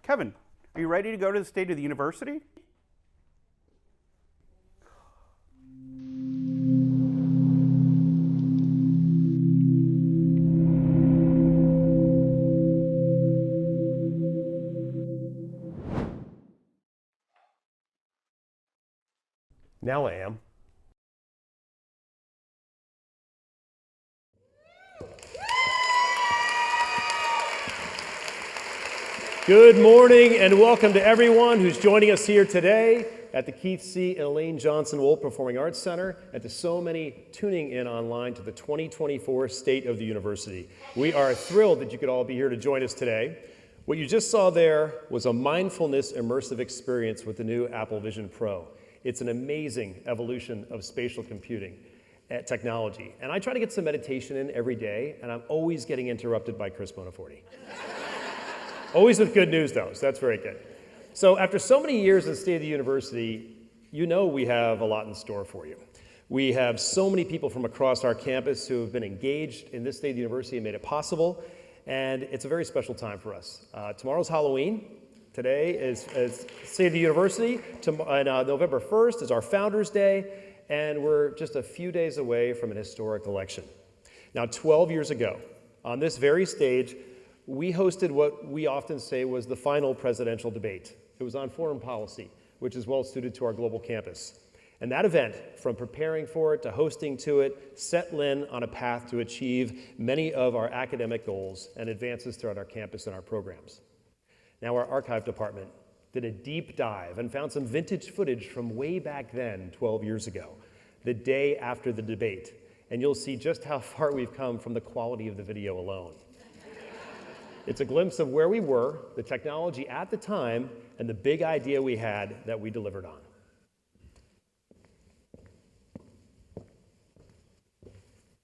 Kevin, are you ready to go to the State of the University? Now I am. Good morning and welcome to everyone who's joining us here today at the Keith C. and Elaine Johnson Wolf Performing Arts Center, and to so many tuning in online to the 2024 State of the University. We are thrilled that you could all be here to join us today. What you just saw there was a mindfulness immersive experience with the new Apple Vision Pro. It's an amazing evolution of spatial computing technology. And I try to get some meditation in every day, and I'm always getting interrupted by Chris Bonaforte. Always with good news, though, so that's very good. So after so many years at the State of the University, you know we have a lot in store for you. We have so many people from across our campus who have been engaged in this State of the University and made it possible, and it's a very special time for us. Tomorrow's Halloween. Today is State of the University. November 1st is our Founders Day, and we're just a few days away from an historic election. Now, 12 years ago, on this very stage, we hosted what we often say was the final presidential debate. It was on foreign policy, which is well suited to our global campus. And that event, from preparing for it to hosting to it, set Lynn on a path to achieve many of our academic goals and advances throughout our campus and our programs. Now, our archive department did a deep dive and found some vintage footage from way back then, 12 years ago, the day after the debate. And you'll see just how far we've come from the quality of the video alone. It's a glimpse of where we were, the technology at the time, and the big idea we had that we delivered on.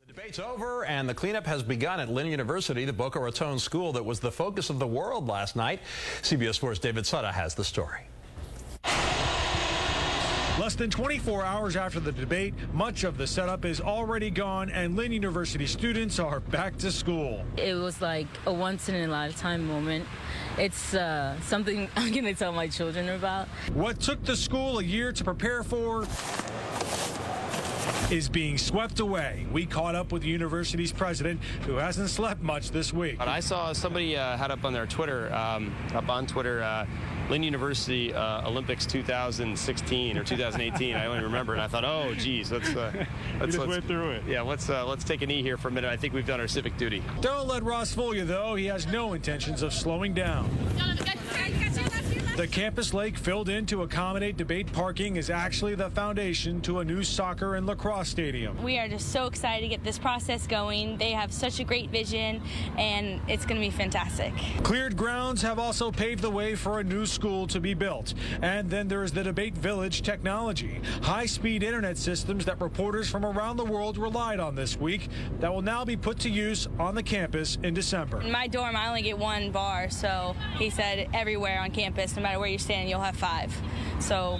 The debate's over and the cleanup has begun at Lynn University, the Boca Raton school that was the focus of the world last night. CBS 4's David Sutter has the story. Less than 24 hours after the debate, much of the setup is already gone, and Lynn University students are back to school. It was like a once-in-a-lifetime moment. It's something I'm going to tell my children about. What took the school a year to prepare for is being swept away. We caught up with the university's president, who hasn't slept much this week. I saw somebody had up on their Twitter, Lynn University Olympics 2016 or 2018. I only remember, and I thought, oh, geez, let's went through it. Yeah, let's take a knee here for a minute. I think we've done our civic duty. Don't let Ross fool you, though. He has no intentions of slowing down. The campus lake filled in to accommodate debate parking is actually the foundation to a new soccer and lacrosse stadium. We are just so excited to get this process going. They have such a great vision, and it's going to be fantastic. Cleared grounds have also paved the way for a new school to be built. And then there is the Debate Village technology, high-speed internet systems that reporters from around the world relied on this week that will now be put to use on the campus in December. In my dorm, I only get one bar, so he said everywhere on campus, no matter where you stand, you'll have 5. So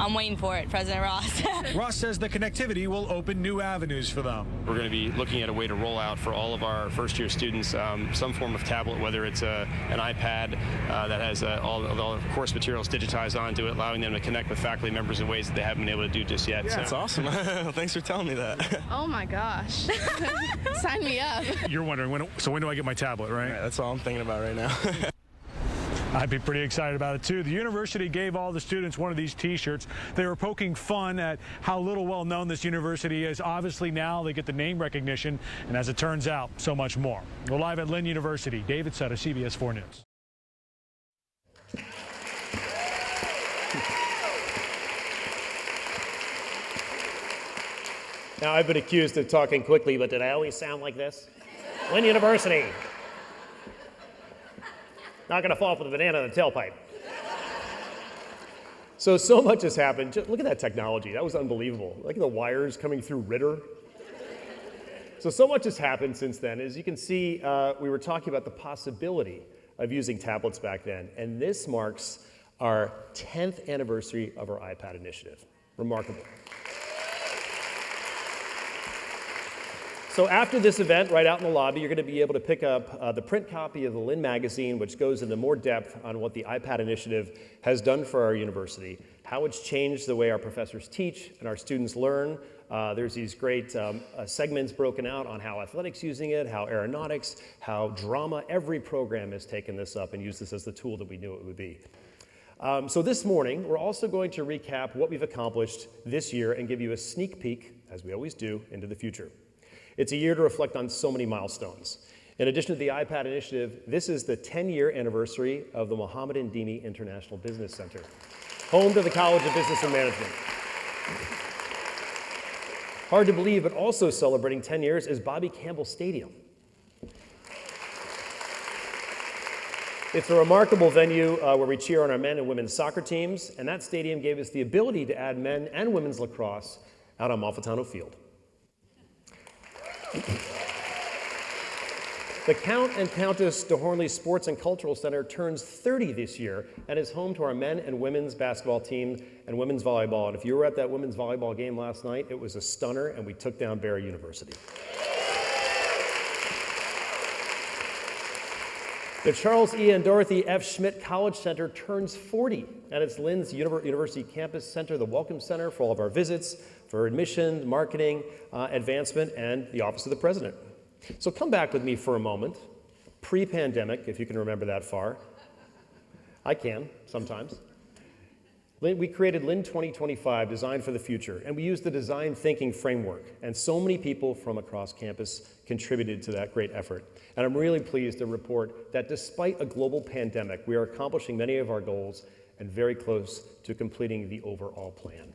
I'm waiting for it, President Ross. Ross says the connectivity will open new avenues for them. We're going to be looking at a way to roll out for all of our first-year students some form of tablet, whether it's an iPad that has all the course materials digitized onto it, allowing them to connect with faculty members in ways that they haven't been able to do just yet. Yeah, that's awesome. Thanks for telling me that. Oh my gosh. Sign me up. You're wondering, when do I get my tablet, right? That's all I'm thinking about right now. I'd be pretty excited about it, too. The university gave all the students one of these T-shirts. They were poking fun at how little well-known this university is. Obviously, now they get the name recognition, and as it turns out, so much more. We're live at Lynn University. David Sutter, CBS 4 News. Now, I've been accused of talking quickly, but did I always sound like this? Lynn University. Not going to fall for the banana in the tailpipe. So much has happened. Just look at that technology. That was unbelievable. Look at the wires coming through Ritter. So much has happened since then. As you can see, we were talking about the possibility of using tablets back then, and this marks our 10th anniversary of our iPad initiative. Remarkable. So after this event, right out in the lobby, you're going to be able to pick up the print copy of the Lynn magazine, which goes into more depth on what the iPad initiative has done for our university, how it's changed the way our professors teach and our students learn. There's these great segments broken out on how athletics using it, how aeronautics, how drama. Every program has taken this up and used this as the tool that we knew it would be. So this morning, we're also going to recap what we've accomplished this year and give you a sneak peek, as we always do, into the future. It's a year to reflect on so many milestones. In addition to the iPad initiative, this is the 10-year anniversary of the Mohammed Dini International Business Center, home to the College of Business and Management. Hard to believe, but also celebrating 10 years is Bobby Campbell Stadium. It's a remarkable venue where we cheer on our men and women's soccer teams, and that stadium gave us the ability to add men and women's lacrosse out on Malfitano Field. The Count and Countess de Hornley Sports and Cultural Center turns 30 this year and is home to our men and women's basketball team and women's volleyball. And if you were at that women's volleyball game last night, it was a stunner, and we took down Barry University. The Charles E. and Dorothy F. Schmidt College Center turns 40, and it's Lynn's University Campus Center, the Welcome Center for all of our visits, for admission, marketing, advancement, and the Office of the President. So come back with me for a moment, pre-pandemic, if you can remember that far. I can, sometimes. We created Lynn 2025, Design for the Future, and we used the design thinking framework, and so many people from across campus contributed to that great effort. And I'm really pleased to report that despite a global pandemic, we are accomplishing many of our goals and very close to completing the overall plan.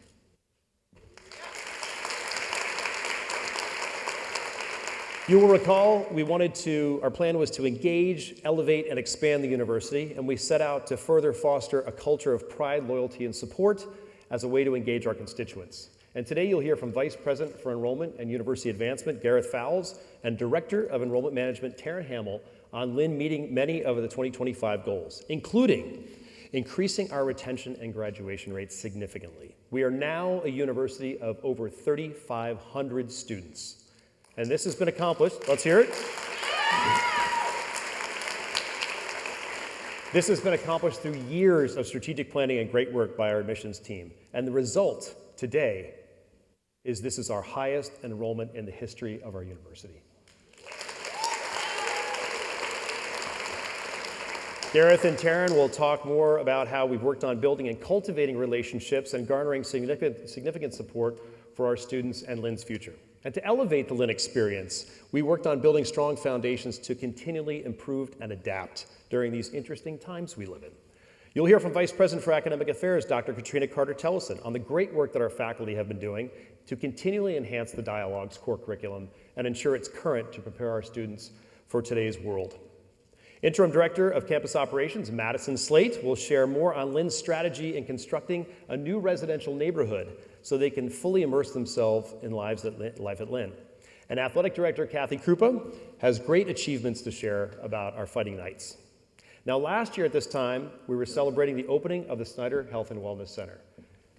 You will recall our plan was to engage, elevate, and expand the university, and we set out to further foster a culture of pride, loyalty, and support as a way to engage our constituents. And today you'll hear from Vice President for Enrollment and University Advancement, Gareth Fowles, and Director of Enrollment Management, Taryn Hamill, on Lynn meeting many of the 2025 goals, including increasing our retention and graduation rates significantly. We are now a university of over 3,500 students. And this has been accomplished. Let's hear it. This has been accomplished through years of strategic planning and great work by our admissions team. And the result today is this is our highest enrollment in the history of our university. Gareth and Taryn will talk more about how we've worked on building and cultivating relationships and garnering significant support for our students and Lynn's future. And to elevate the Lynn experience, we worked on building strong foundations to continually improve and adapt during these interesting times we live in. You'll hear from Vice President for Academic Affairs, Dr. Katrina Carter-Tellison, on the great work that our faculty have been doing to continually enhance the Dialogue's core curriculum and ensure it's current to prepare our students for today's world. Interim Director of Campus Operations, Madison Slate, will share more on Lynn's strategy in constructing a new residential neighborhood so they can fully immerse themselves in life at Lynn. And Athletic Director Kathy Krupa has great achievements to share about our Fighting Knights. Now, last year at this time, we were celebrating the opening of the Snyder Health and Wellness Center.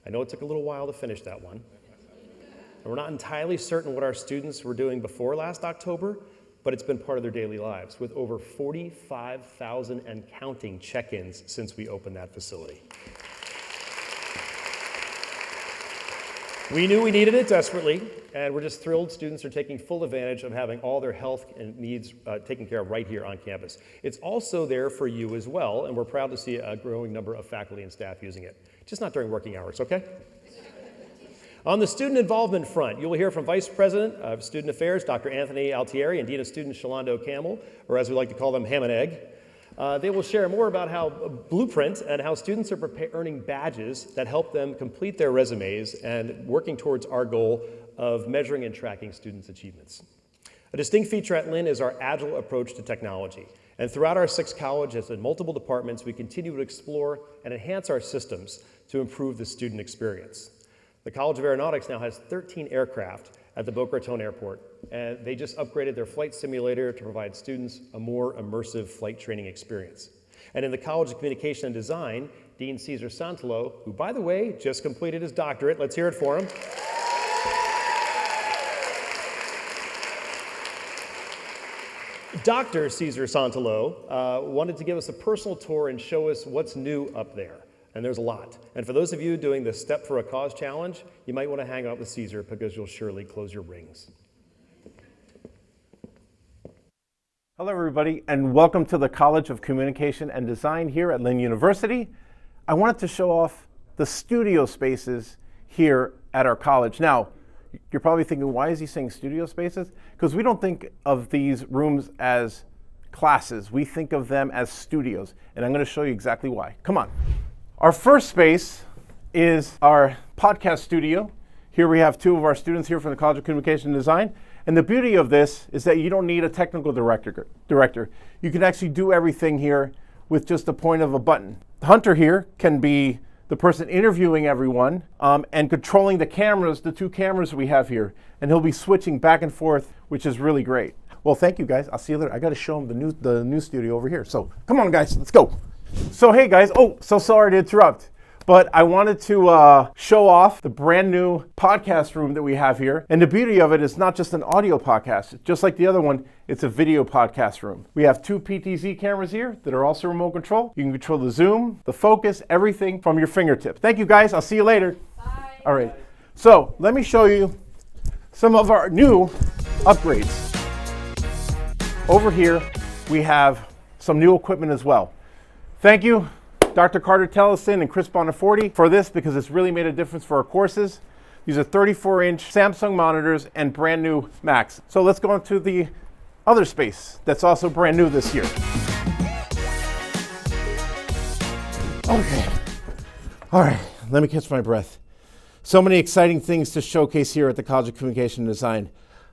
I know it took a little while to finish that one. And we're not entirely certain what our students were doing before last October, but it's been part of their daily lives, with over 45,000 and counting check-ins since we opened that facility. We knew we needed it desperately, and we're just thrilled students are taking full advantage of having all their health and needs taken care of right here on campus. It's also there for you as well, and we're proud to see a growing number of faculty and staff using it, just not during working hours, okay? On the student involvement front, you will hear from Vice President of Student Affairs, Dr. Anthony Altieri, and Dean of Students, Shalando Campbell, or as we like to call them, Ham and Egg. They will share more about how Blueprint and how students are earning badges that help them complete their resumes and working towards our goal of measuring and tracking students' achievements. A distinct feature at Lynn is our agile approach to technology. And throughout our 6 colleges and multiple departments, we continue to explore and enhance our systems to improve the student experience. The College of Aeronautics now has 13 aircraft at the Boca Raton Airport, and they just upgraded their flight simulator to provide students a more immersive flight training experience. And in the College of Communication and Design, Dean Cesar Santolo, who, by the way, just completed his doctorate, let's hear it for him, Dr. Cesar Santalo wanted to give us a personal tour and show us what's new up there. And there's a lot. And for those of you doing the Step for a Cause challenge, you might want to hang out with Cesar because you'll surely close your rings. Hello, everybody, and welcome to the College of Communication and Design here at Lynn University. I wanted to show off the studio spaces here at our college. Now, you're probably thinking, why is he saying studio spaces? Because we don't think of these rooms as classes. We think of them as studios, and I'm going to show you exactly why. Come on. Our first space is our podcast studio. Here we have two of our students here from the College of Communication and Design. And the beauty of this is that you don't need a technical director. You can actually do everything here with just the point of a button. Hunter here can be the person interviewing everyone and controlling the cameras, the two cameras we have here. And he'll be switching back and forth, which is really great. Well, thank you guys. I'll see you later. I got to show them the new studio over here. So come on, guys, let's go. So hey guys, so sorry to interrupt, but I wanted to show off the brand new podcast room that we have here. And the beauty of it is not just an audio podcast. Just like the other one, it's a video podcast room. We have two PTZ cameras here that are also remote control. You can control the zoom, the focus, everything from your fingertips. Thank you guys, I'll see you later. Bye. All right, so let me show you some of our new upgrades. Over here, we have some new equipment as well. Thank you, Dr. Carter Tellison and Chris Bonaforte for this because it's really made a difference for our courses. These are 34-inch Samsung monitors and brand new Macs. So let's go into the other space that's also brand new this year. Okay, all right, let me catch my breath. So many exciting things to showcase here at the College of Communication and Design.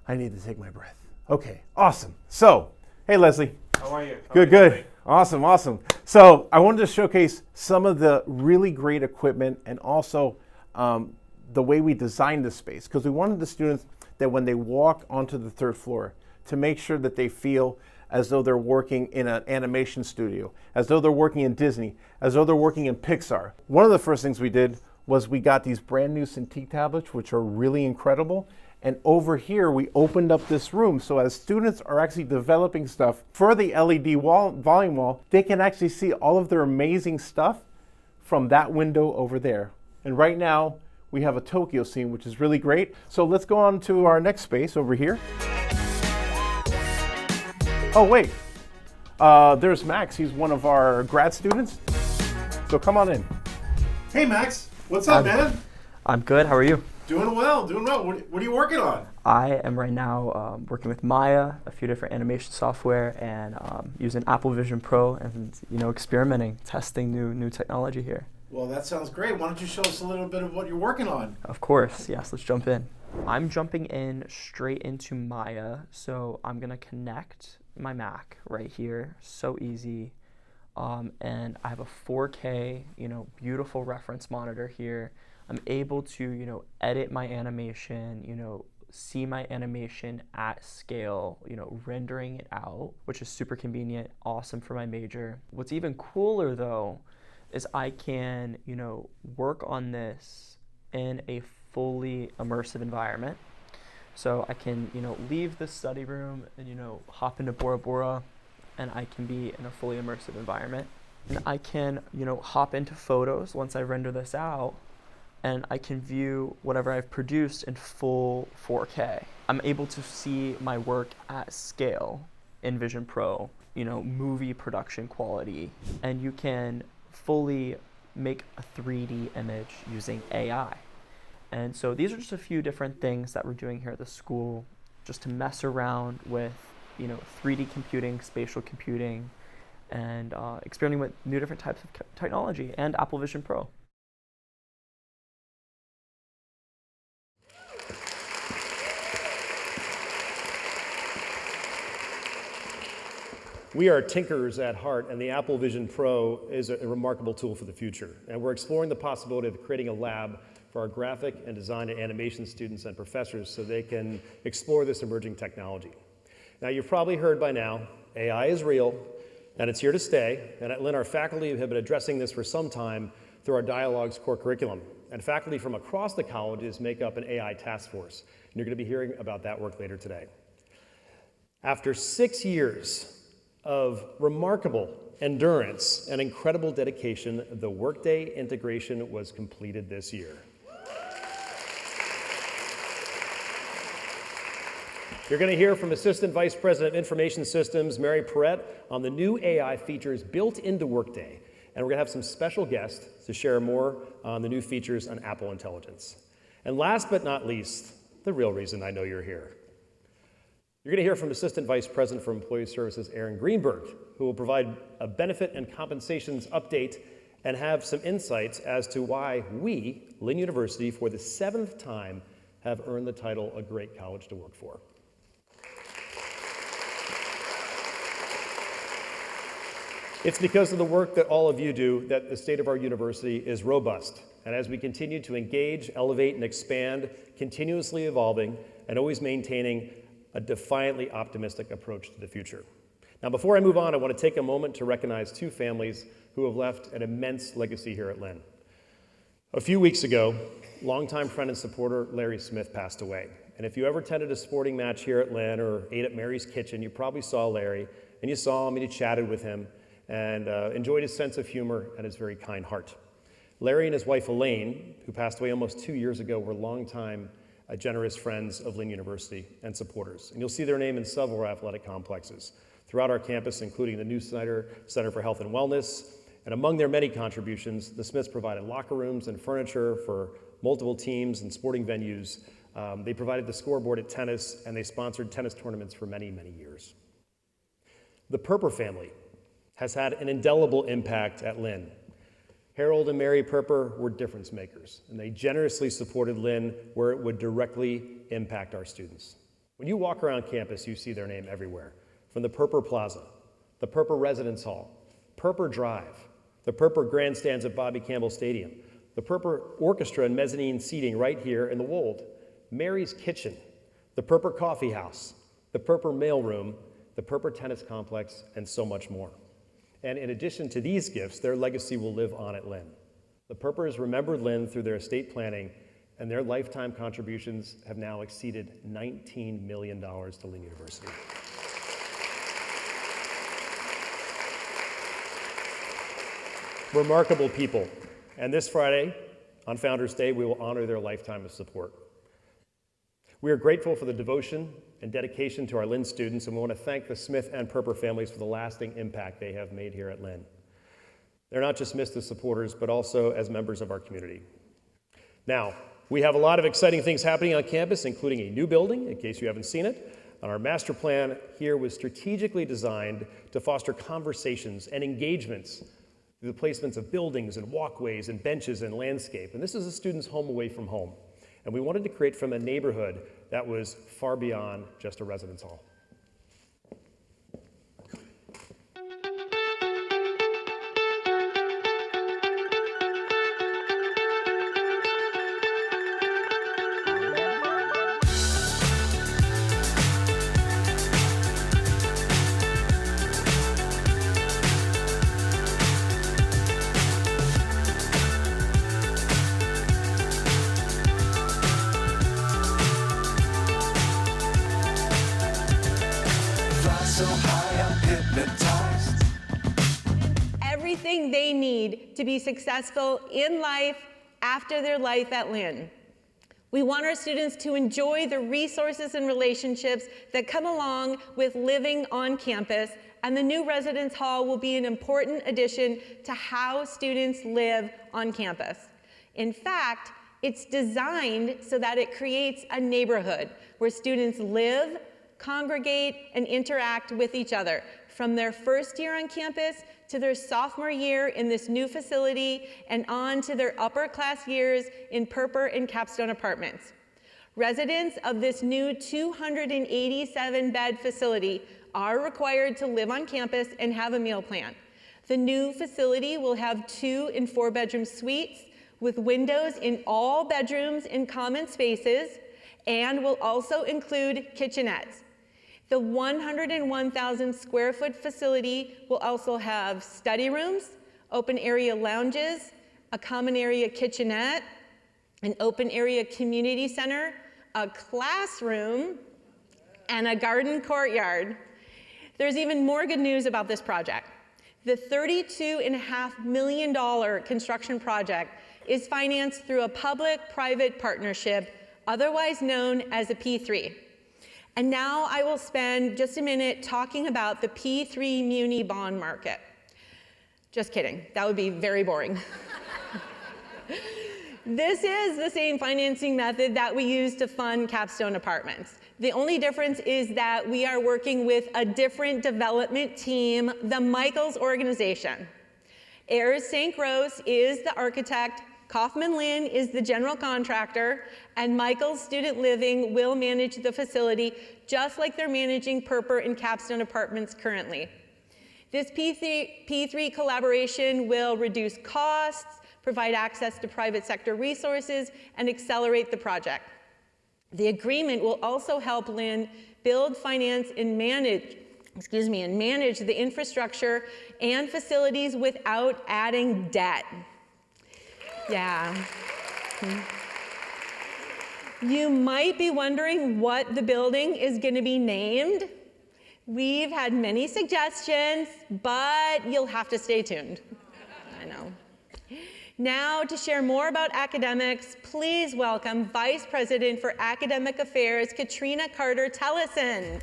I need to take my breath. Okay, awesome. So, hey Leslie. How are you? Good. Awesome, awesome. So I wanted to showcase some of the really great equipment and also the way we designed the space, because we wanted the students that when they walk onto the third floor to make sure that they feel as though they're working in an animation studio, as though they're working in Disney, as though they're working in Pixar. One of the first things we did was we got these brand new Cintiq tablets, which are really incredible. And over here, we opened up this room. So as students are actually developing stuff for the LED volume wall, they can actually see all of their amazing stuff from that window over there. And right now, we have a Tokyo scene, which is really great. So let's go on to our next space over here. Oh, wait. There's Max. He's one of our grad students. So come on in. Hey, Max. What's up, man? I'm good. How are you? Doing well, doing well. What are you working on? I am right now working with Maya, a few different animation software, and using Apple Vision Pro, and experimenting, testing new technology here. Well, that sounds great. Why don't you show us a little bit of what you're working on? Of course, yes. Let's jump in. I'm jumping in straight into Maya, so I'm gonna connect my Mac right here. So easy, and I have a 4K, beautiful reference monitor here. I'm able to, edit my animation, see my animation at scale, rendering it out, which is super convenient, awesome for my major. What's even cooler though, is I can, work on this in a fully immersive environment. So I can, leave the study room and, hop into Bora Bora, and I can be in a fully immersive environment. And I can, hop into photos once I render this out, and I can view whatever I've produced in full 4K. I'm able to see my work at scale in Vision Pro, movie production quality, and you can fully make a 3D image using AI. And so these are just a few different things that we're doing here at the school, just to mess around with, 3D computing, spatial computing, and experimenting with new different types of technology and Apple Vision Pro. We are tinkerers at heart, and the Apple Vision Pro is a remarkable tool for the future. And we're exploring the possibility of creating a lab for our graphic and design and animation students and professors so they can explore this emerging technology. Now, you've probably heard by now, AI is real, and it's here to stay. And at Lynn, our faculty have been addressing this for some time through our Dialogues core curriculum. And faculty from across the colleges make up an AI task force. And you're going to be hearing about that work later today. After 6 years of remarkable endurance and incredible dedication, the Workday integration was completed this year. You're going to hear from Assistant Vice President of Information Systems, Mary Perrette, on the new AI features built into Workday. And we're going to have some special guests to share more on the new features on Apple Intelligence. And last but not least, the real reason I know you're here. You're going to hear from Assistant Vice President for Employee Services, Aaron Greenberg, who will provide a benefit and compensations update and have some insights as to why we, Lynn University, for the 7th time, have earned the title a great college to work for. It's because of the work that all of you do that the state of our university is robust. And as we continue to engage, elevate, and expand, continuously evolving, and always maintaining a defiantly optimistic approach to the future. Now, before I move on, I want to take a moment to recognize 2 families who have left an immense legacy here at Lynn. A few weeks ago, longtime friend and supporter Larry Smith passed away. And if you ever attended a sporting match here at Lynn or ate at Mary's Kitchen, you probably saw Larry, and you saw him and you chatted with him, and enjoyed his sense of humor and his very kind heart. Larry and his wife Elaine, who passed away almost 2 years ago, were longtime generous friends of Lynn University and supporters. And you'll see their name in several athletic complexes throughout our campus, including the new Center for Health and Wellness. And among their many contributions, the Smiths provided locker rooms and furniture for multiple teams and sporting venues. They provided the scoreboard at tennis, and they sponsored tennis tournaments for many, many years. The Perper family has had an indelible impact at Lynn. Harold and Mary Perper were difference makers, and they generously supported Lynn where it would directly impact our students. When you walk around campus, you see their name everywhere, from the Perper Plaza, the Perper Residence Hall, Perper Drive, the Perper grandstands at Bobby Campbell Stadium, the Perper Orchestra and mezzanine seating right here in the Wold, Mary's Kitchen, the Perper Coffee House, the Perper Mailroom, the Perper Tennis Complex, and so much more. And in addition to these gifts, their legacy will live on at Lynn. The Perpers remembered Lynn through their estate planning, and their lifetime contributions have now exceeded $19 million to Lynn University. Remarkable people. And this Friday, on Founders Day, we will honor their lifetime of support. We are grateful for the devotion and dedication to our Lynn students, and we want to thank the Smith and Perper families for the lasting impact they have made here at Lynn. They're not just missed as supporters, but also as members of our community. Now, we have a lot of exciting things happening on campus, including a new building, in case you haven't seen it. And our master plan here was strategically designed to foster conversations and engagements through the placements of buildings and walkways and benches and landscape. And this is a student's home away from home. And we wanted to create from a neighborhood that was far beyond just a residence hall. Everything they need to be successful in life after their life at Lynn. We want our students to enjoy the resources and relationships that come along with living on campus, and the new residence hall will be an important addition to how students live on campus. In fact, it's designed so that it creates a neighborhood where students live, congregate, and interact with each other from their first year on campus to their sophomore year in this new facility and on to their upper class years in Perper and Capstone Apartments. Residents of this new 287-bed facility are required to live on campus and have a meal plan. The new facility will have 2 and 4 bedroom suites with windows in all bedrooms and common spaces, and will also include kitchenettes. The 101,000 square foot facility will also have study rooms, open area lounges, a common area kitchenette, an open area community center, a classroom, and a garden courtyard. There's even more good news about this project. The $32.5 million construction project is financed through a public-private partnership, otherwise known as a P3. And now I will spend just a minute talking about the P3 muni bond market. Just kidding, that would be very boring. This is the same financing method that we use to fund capstone apartments. The only difference is that we are working with a different development team, the Michaels organization. Ayers St. Rose is the architect, Kaufman Lynn is the general contractor, and Michaels Student Living will manage the facility just like they're managing Perper and Capstone Apartments currently. This P3 collaboration will reduce costs, provide access to private sector resources, and accelerate the project. The agreement will also help Lynn build, finance, and manage the infrastructure and facilities without adding debt. Yeah. You might be wondering what the building is going to be named. We've had many suggestions, but you'll have to stay tuned. I know. Now, to share more about academics, please welcome Vice President for Academic Affairs, Katrina Carter-Tellison.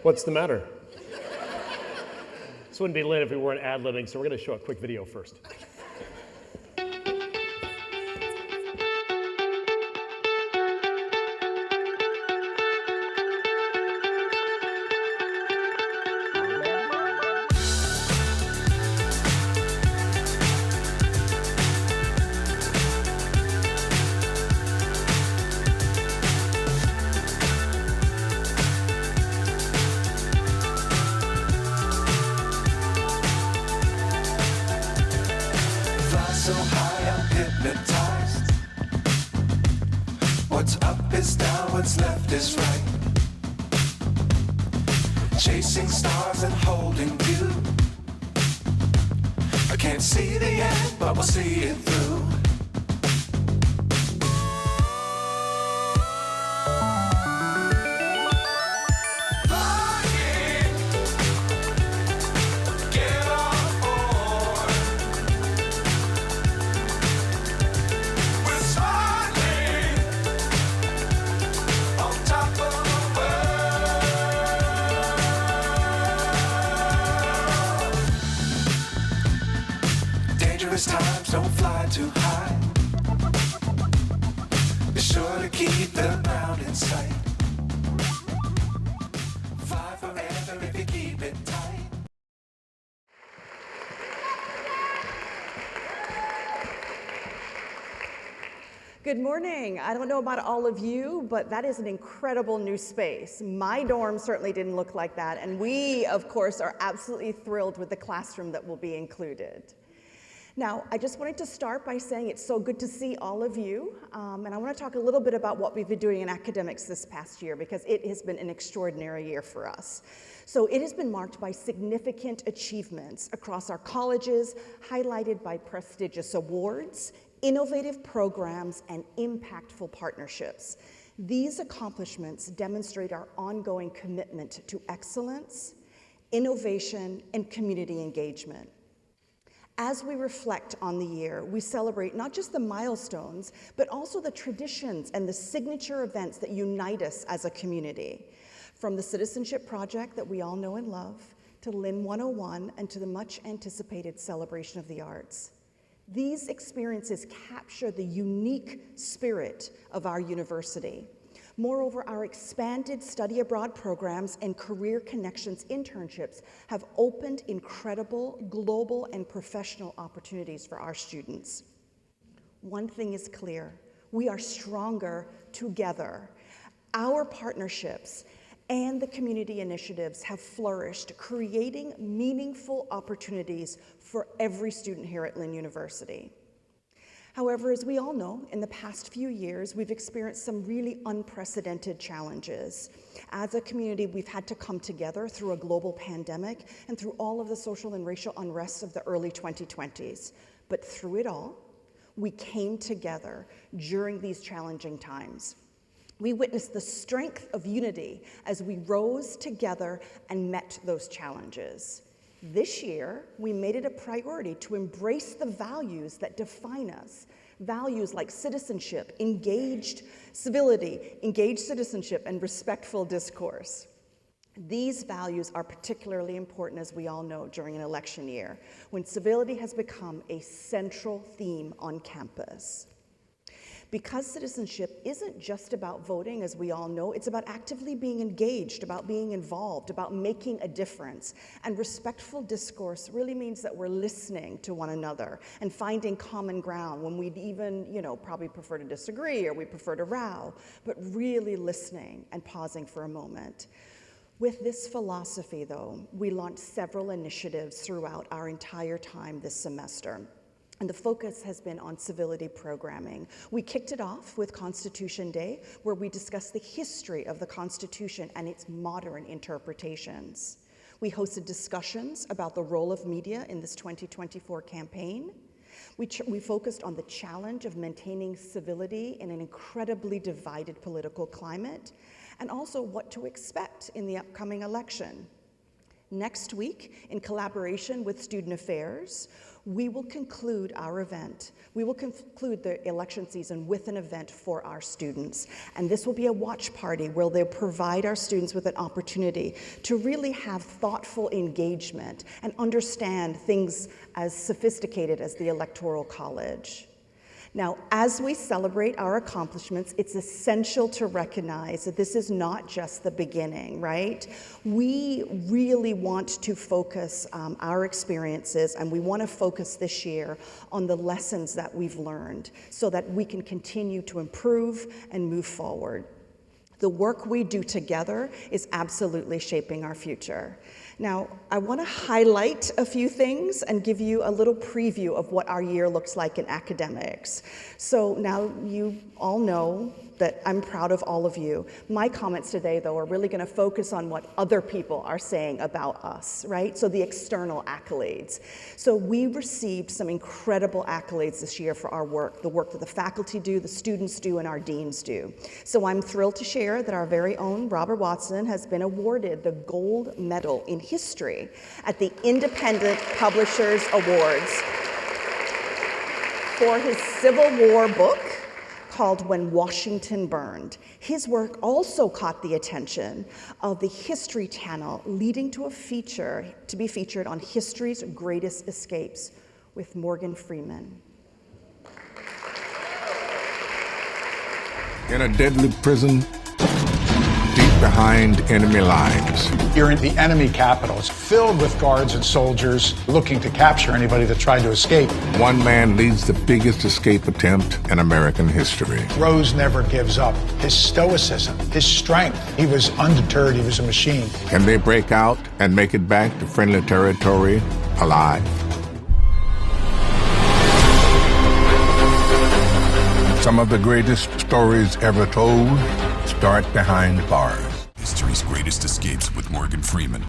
What's the matter? This wouldn't be Lynn if we weren't ad-libbing, so we're going to show a quick video first. So high I'm hypnotized. What's up is down, what's left is right. Chasing stars and holding you. I can't see the end, but we'll see it through. Times don't fly too high. Be sure to keep the ground in sight. Fly forever if you keep it tight. Good morning. I don't know about all of you, but that is an incredible new space. My dorm certainly didn't look like that, and we, of course, are absolutely thrilled with the classroom that will be included. Now, I just wanted to start by saying it's so good to see all of you, and I want to talk a little bit about what we've been doing in academics this past year, because it has been an extraordinary year for us. So it has been marked by significant achievements across our colleges, highlighted by prestigious awards, innovative programs, and impactful partnerships. These accomplishments demonstrate our ongoing commitment to excellence, innovation, and community engagement. As we reflect on the year, we celebrate not just the milestones, but also the traditions and the signature events that unite us as a community. From the Citizenship Project that we all know and love, to Lynn 101, and to the much anticipated Celebration of the Arts. These experiences capture the unique spirit of our university. Moreover, our expanded study abroad programs and career connections internships have opened incredible global and professional opportunities for our students. One thing is clear, we are stronger together. Our partnerships and the community initiatives have flourished, creating meaningful opportunities for every student here at Lynn University. However, as we all know, in the past few years, we've experienced some really unprecedented challenges. As a community, we've had to come together through a global pandemic and through all of the social and racial unrest of the early 2020s. But through it all, we came together during these challenging times. We witnessed the strength of unity as we rose together and met those challenges. This year, we made it a priority to embrace the values that define us. Values like citizenship, engaged civility, engaged citizenship, and respectful discourse. These values are particularly important, as we all know, during an election year, when civility has become a central theme on campus. Because citizenship isn't just about voting, as we all know, it's about actively being engaged, about being involved, about making a difference. And respectful discourse really means that we're listening to one another and finding common ground when we'd even, probably prefer to disagree or we prefer to row, but really listening and pausing for a moment. With this philosophy, though, we launched several initiatives throughout our entire time this semester. And the focus has been on civility programming. We kicked it off with Constitution Day, where we discussed the history of the Constitution and its modern interpretations. We hosted discussions about the role of media in this 2024 campaign. We focused on the challenge of maintaining civility in an incredibly divided political climate, and also what to expect in the upcoming election. Next week, in collaboration with Student Affairs, we will conclude our event. We will conclude the election season with an event for our students. And this will be a watch party where they'll provide our students with an opportunity to really have thoughtful engagement and understand things as sophisticated as the Electoral College. Now, as we celebrate our accomplishments, it's essential to recognize that this is not just the beginning, right? We really want to focus our experiences, and we want to focus this year on the lessons that we've learned so that we can continue to improve and move forward. The work we do together is absolutely shaping our future. Now, I want to highlight a few things and give you a little preview of what our year looks like in academics. So now you all know that I'm proud of all of you. My comments today, though, are really going to focus on what other people are saying about us, right? So the external accolades. So we received some incredible accolades this year for our work, the work that the faculty do, the students do, and our deans do. So I'm thrilled to share that our very own Robert Watson has been awarded the Gold Medal in History at the Independent Publishers Awards for his Civil War book called When Washington Burned. His work also caught the attention of the History Channel, leading to a feature to be featured on History's Greatest Escapes with Morgan Freeman. In a deadly prison, deep behind enemy lines. Here in the enemy capital, it's filled with guards and soldiers looking to capture anybody that tried to escape. One man leads the biggest escape attempt in American history. Rose never gives up. His stoicism, his strength. He was undeterred. He was a machine. Can they break out and make it back to friendly territory alive? Some of the greatest stories ever told start behind bars. History's Greatest Escapes with Morgan Freeman.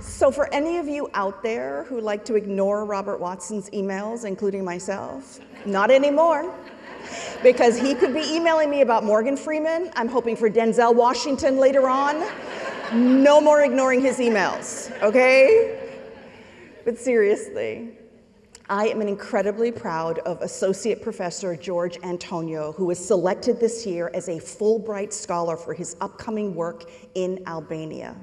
So for any of you out there who like to ignore Robert Watson's emails, including myself, not anymore. Because he could be emailing me about Morgan Freeman. I'm hoping for Denzel Washington later on. No more ignoring his emails, okay? But seriously, I am incredibly proud of Associate Professor George Antonio, who was selected this year as a Fulbright Scholar for his upcoming work in Albania.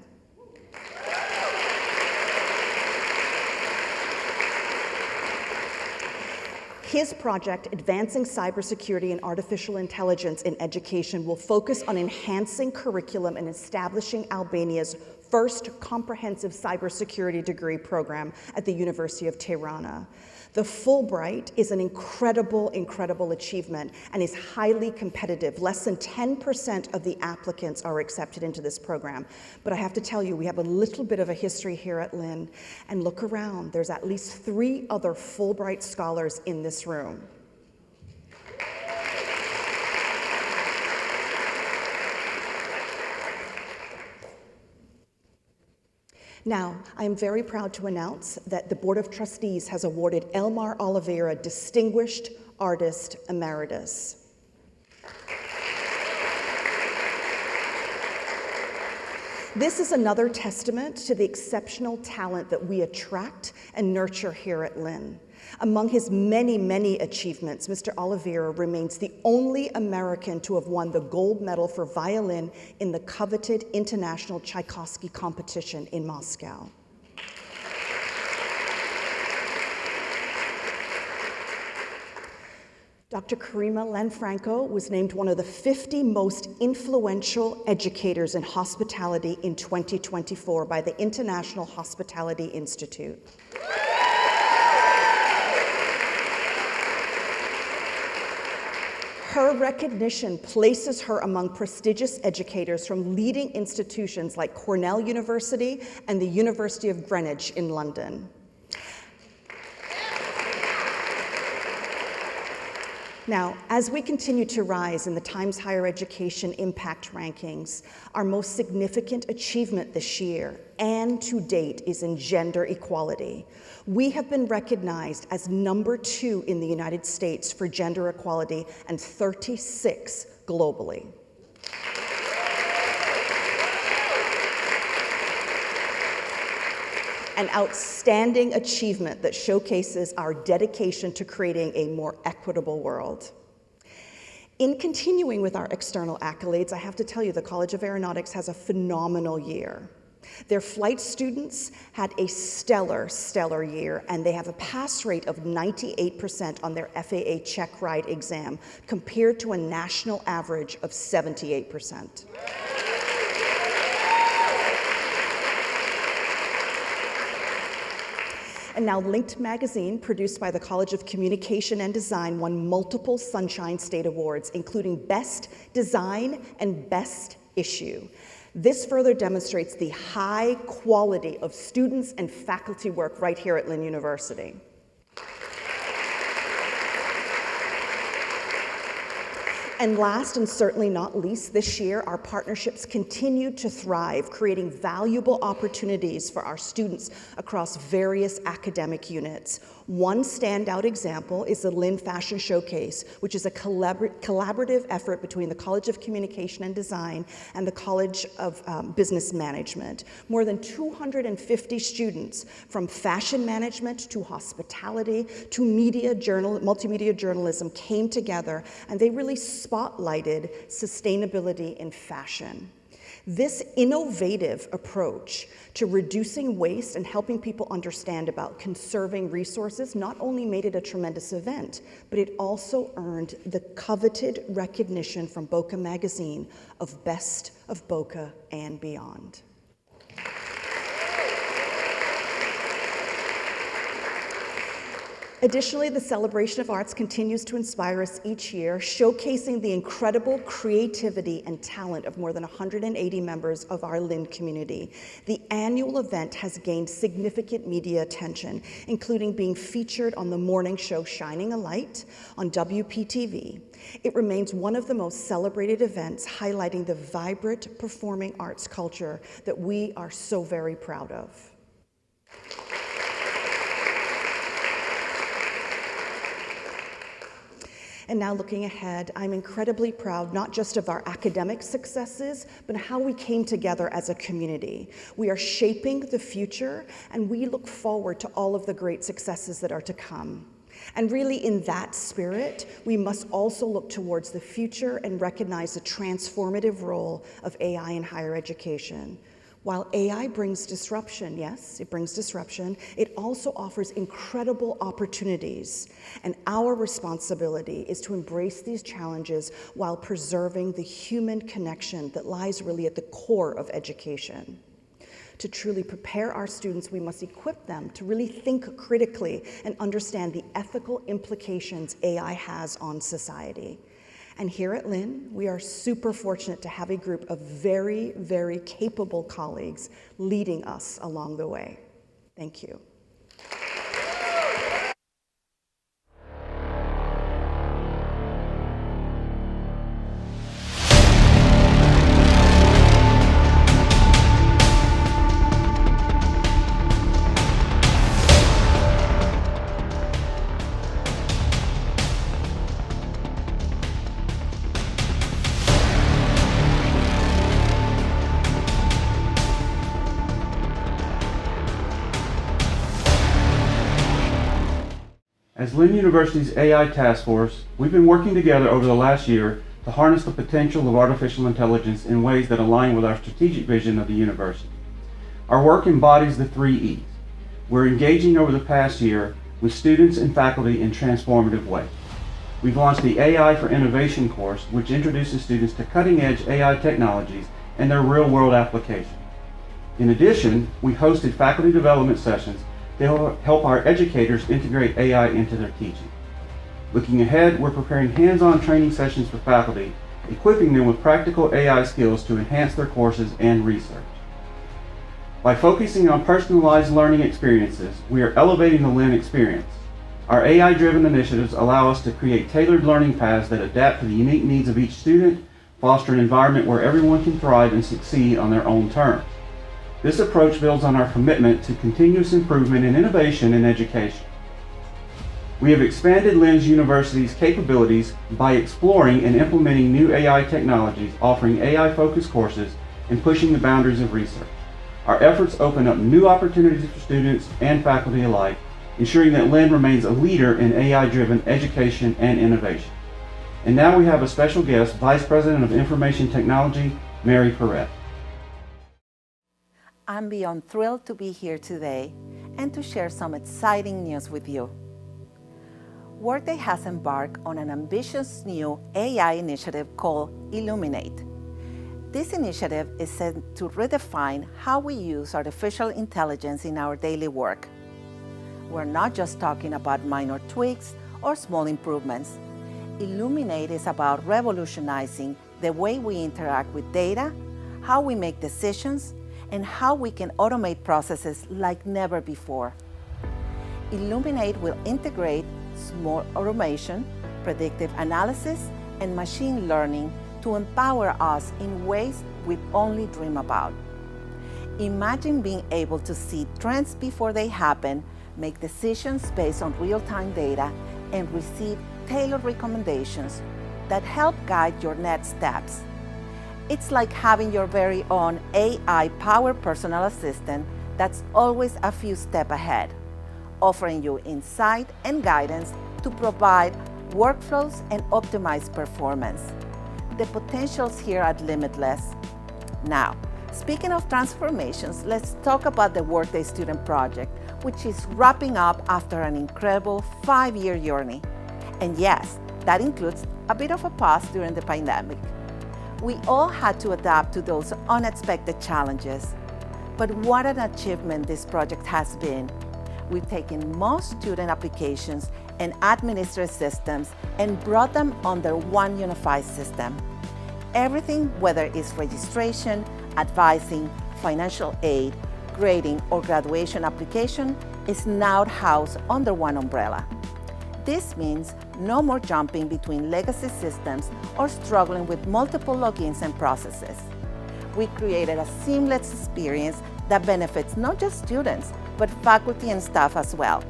His project, Advancing Cybersecurity and Artificial Intelligence in Education, will focus on enhancing curriculum and establishing Albania's first comprehensive cybersecurity degree program at the University of Tirana. The Fulbright is an incredible, incredible achievement and is highly competitive. Less than 10% of the applicants are accepted into this program. But I have to tell you, we have a little bit of a history here at Lynn. And look around, there's at least 3 other Fulbright scholars in this room. Now, I am very proud to announce that the Board of Trustees has awarded Elmar Oliveira Distinguished Artist Emeritus. This is another testament to the exceptional talent that we attract and nurture here at Lynn. Among his many, many achievements, Mr. Oliveira remains the only American to have won the gold medal for violin in the coveted International Tchaikovsky competition in Moscow. Dr. Karima Lanfranco was named one of the 50 most influential educators in hospitality in 2024 by the International Hospitality Institute. Her recognition places her among prestigious educators from leading institutions like Cornell University and the University of Greenwich in London. Now, as we continue to rise in the Times Higher Education Impact Rankings, our most significant achievement this year and to date is in gender equality. We have been recognized as #2 in the United States for gender equality and 36 globally. An outstanding achievement that showcases our dedication to creating a more equitable world. In continuing with our external accolades, I have to tell you the College of Aeronautics has a phenomenal year. Their flight students had a stellar year, and they have a pass rate of 98% on their FAA check ride exam, compared to a national average of 78%. And now Linked magazine, produced by the College of Communication and Design, won multiple Sunshine State Awards, including Best Design and Best Issue. This further demonstrates the high quality of students and faculty work right here at Lynn University. And last and certainly not least, this year, our partnerships continued to thrive, creating valuable opportunities for our students across various academic units. One standout example is the Lynn Fashion Showcase, which is a collaborative effort between the College of Communication and Design and the College of Business Management. More than 250 students, from fashion management to hospitality to multimedia journalism, came together, and they really spotlighted sustainability in fashion. This innovative approach to reducing waste and helping people understand about conserving resources not only made it a tremendous event, but it also earned the coveted recognition from Boca magazine of Best of Boca and Beyond. Additionally, the Celebration of Arts continues to inspire us each year, showcasing the incredible creativity and talent of more than 180 members of our Lynn community. The annual event has gained significant media attention, including being featured on the morning show Shining a Light on WPTV. It remains one of the most celebrated events, highlighting the vibrant performing arts culture that we are so very proud of. And now looking ahead, I'm incredibly proud not just of our academic successes, but how we came together as a community. We are shaping the future, and we look forward to all of the great successes that are to come. And really, in that spirit, we must also look towards the future and recognize the transformative role of AI in higher education. While AI brings disruption, yes, it brings disruption, it also offers incredible opportunities. And our responsibility is to embrace these challenges while preserving the human connection that lies really at the core of education. To truly prepare our students, we must equip them to really think critically and understand the ethical implications AI has on society. And here at Lynn, we are super fortunate to have a group of very, very capable colleagues leading us along the way. Thank you. As Lynn University's AI Task Force, we've been working together over the last year to harness the potential of artificial intelligence in ways that align with our strategic vision of the university. Our work embodies the 3 E's. We're engaging over the past year with students and faculty in transformative ways. We've launched the AI for Innovation course, which introduces students to cutting-edge AI technologies and their real-world application. In addition, we hosted faculty development sessions to help our educators integrate AI into their teaching. Looking ahead, we're preparing hands-on training sessions for faculty, equipping them with practical AI skills to enhance their courses and research. By focusing on personalized learning experiences, we are elevating the Lynn experience. Our AI-driven initiatives allow us to create tailored learning paths that adapt to the unique needs of each student, foster an environment where everyone can thrive and succeed on their own terms. This approach builds on our commitment to continuous improvement and innovation in education. We have expanded Lynn University's capabilities by exploring and implementing new AI technologies, offering AI-focused courses, and pushing the boundaries of research. Our efforts open up new opportunities for students and faculty alike, ensuring that Lynn remains a leader in AI-driven education and innovation. And now we have a special guest, Vice President of Information Technology, Mary Perret. I'm beyond thrilled to be here today and to share some exciting news with you. Workday has embarked on an ambitious new AI initiative called Illuminate. This initiative is set to redefine how we use artificial intelligence in our daily work. We're not just talking about minor tweaks or small improvements. Illuminate is about revolutionizing the way we interact with data, how we make decisions, and how we can automate processes like never before. Illuminate will integrate small automation, predictive analysis, and machine learning to empower us in ways we only dream about. Imagine being able to see trends before they happen, make decisions based on real-time data, and receive tailored recommendations that help guide your next steps. It's like having your very own AI-powered personal assistant that's always a few steps ahead, offering you insight and guidance to provide workflows and optimize performance. The potentials here are limitless. Now, speaking of transformations, let's talk about the Workday Student Project, which is wrapping up after an incredible 5-year journey. And yes, that includes a bit of a pause during the pandemic. We all had to adapt to those unexpected challenges. But what an achievement this project has been. We've taken most student applications and administrative systems and brought them under one unified system. Everything, whether it's registration, advising, financial aid, grading, or graduation application, is now housed under one umbrella. This means no more jumping between legacy systems or struggling with multiple logins and processes. We created a seamless experience that benefits not just students, but faculty and staff as well.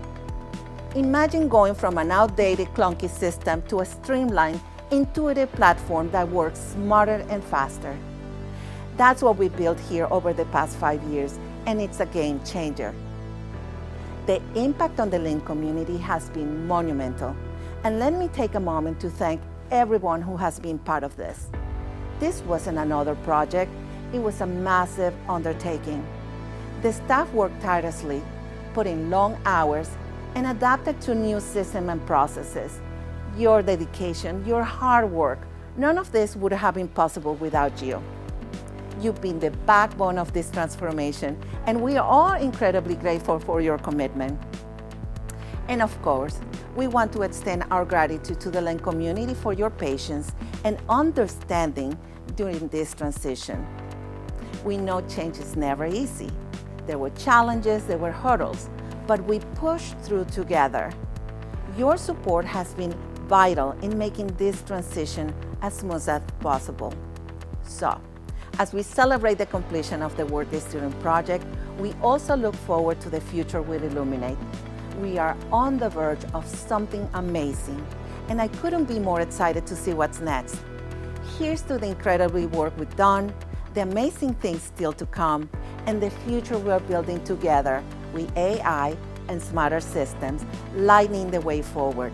Imagine going from an outdated, clunky system to a streamlined, intuitive platform that works smarter and faster. That's what we built here over the past 5 years, and it's a game changer. The impact on the Lynn community has been monumental, and let me take a moment to thank everyone who has been part of this. This wasn't another project, it was a massive undertaking. The staff worked tirelessly, put in long hours, and adapted to new systems and processes. Your dedication, your hard work, none of this would have been possible without you. You've been the backbone of this transformation, and we are all incredibly grateful for your commitment. And of course, we want to extend our gratitude to the Lynn community for your patience and understanding during this transition. We know change is never easy. There were challenges, there were hurdles, but we pushed through together. Your support has been vital in making this transition as smooth as possible. So, as we celebrate the completion of the Worthy Student Project, we also look forward to the future with Illuminate. We are on the verge of something amazing, and I couldn't be more excited to see what's next. Here's to the incredible work we've done, the amazing things still to come, and the future we're building together with AI and smarter systems, lighting the way forward.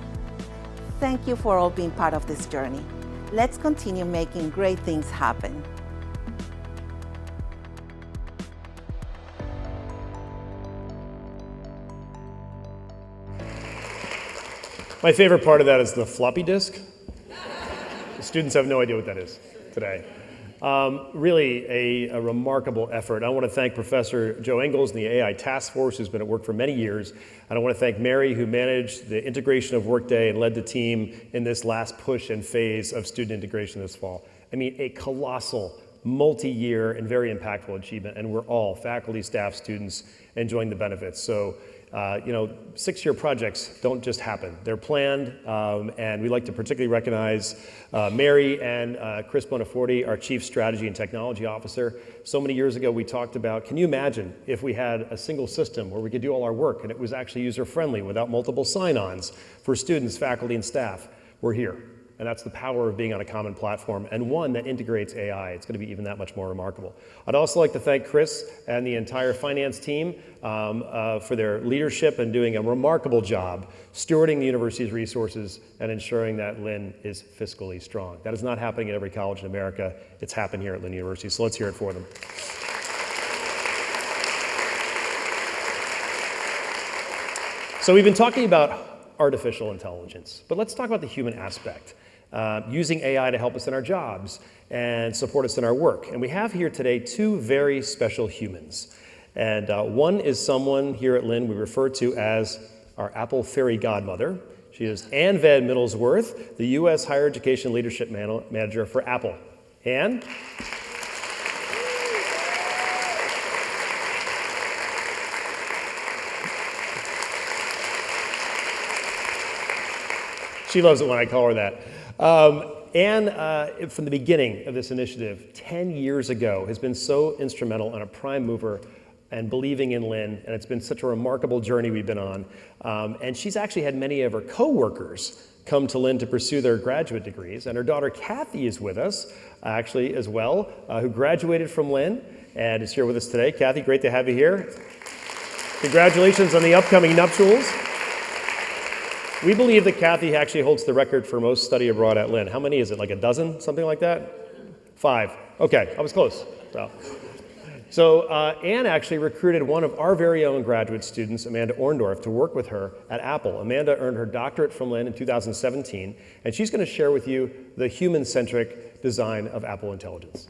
Thank you for all being part of this journey. Let's continue making great things happen. My favorite part of that is the floppy disk. The students have no idea what that is today. Really a remarkable effort. I want to thank Professor Joe Engels and the AI Task Force, who's been at work for many years. And I want to thank Mary, who managed the integration of Workday and led the team in this last push and phase of student integration this fall. I mean, a colossal, multi-year and very impactful achievement, and we're all, faculty, staff, students, enjoying the benefits. So, 6-year projects don't just happen. They're planned, and we'd like to particularly recognize Mary and Chris Bonaforte, our Chief Strategy and Technology Officer. So many years ago, we talked about, can you imagine if we had a single system where we could do all our work and it was actually user-friendly without multiple sign-ons for students, faculty, and staff? We're here. And that's the power of being on a common platform, and one that integrates AI. It's going to be even that much more remarkable. I'd also like to thank Chris and the entire finance team for their leadership and doing a remarkable job stewarding the university's resources and ensuring that Lynn is fiscally strong. That is not happening at every college in America. It's happened here at Lynn University, so let's hear it for them. So we've been talking about artificial intelligence, but let's talk about the human aspect. Using AI to help us in our jobs and support us in our work. And we have here today two very special humans. And one is someone here at Lynn we refer to as our Apple fairy godmother. She is Ann Van Middlesworth, the U.S. Higher Education Leadership Manager for Apple. Ann? She loves it when I call her that. Ann, from the beginning of this initiative, 10 years ago, has been so instrumental and a prime mover and believing in Lynn, and it's been such a remarkable journey we've been on. And she's actually had many of her coworkers come to Lynn to pursue their graduate degrees, and her daughter Kathy is with us, actually, as well, who graduated from Lynn and is here with us today. Kathy, great to have you here. Congratulations on the upcoming nuptials. We believe that Kathy actually holds the record for most study abroad at Lynn. How many is it, like a dozen, something like that? 5. Okay, I was close. So Ann actually recruited one of our very own graduate students, Amanda Orndorff, to work with her at Apple. Amanda earned her doctorate from Lynn in 2017, and she's going to share with you the human-centric design of Apple Intelligence.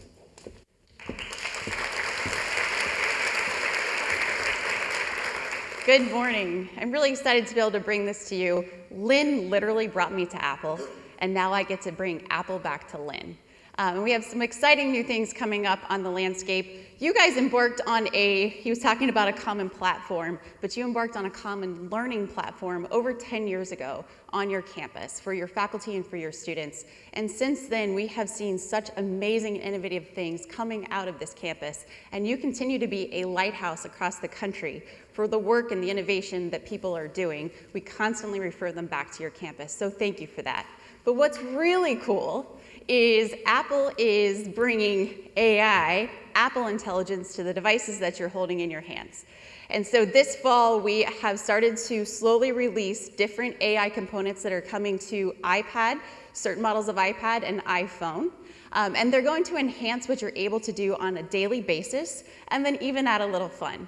Good morning. I'm really excited to be able to bring this to you. Lynn literally brought me to Apple, and now I get to bring Apple back to Lynn. And we have some exciting new things coming up on the landscape. You guys embarked on he was talking about a common platform, but you embarked on a common learning platform over 10 years ago on your campus for your faculty and for your students. And since then, we have seen such amazing and innovative things coming out of this campus. And you continue to be a lighthouse across the country for the work and the innovation that people are doing. We constantly refer them back to your campus, so thank you for that. But what's really cool is Apple is bringing AI, Apple Intelligence, to the devices that you're holding in your hands. And so this fall, we have started to slowly release different AI components that are coming to iPad, certain models of iPad and iPhone. And they're going to enhance what you're able to do on a daily basis, and then even add a little fun.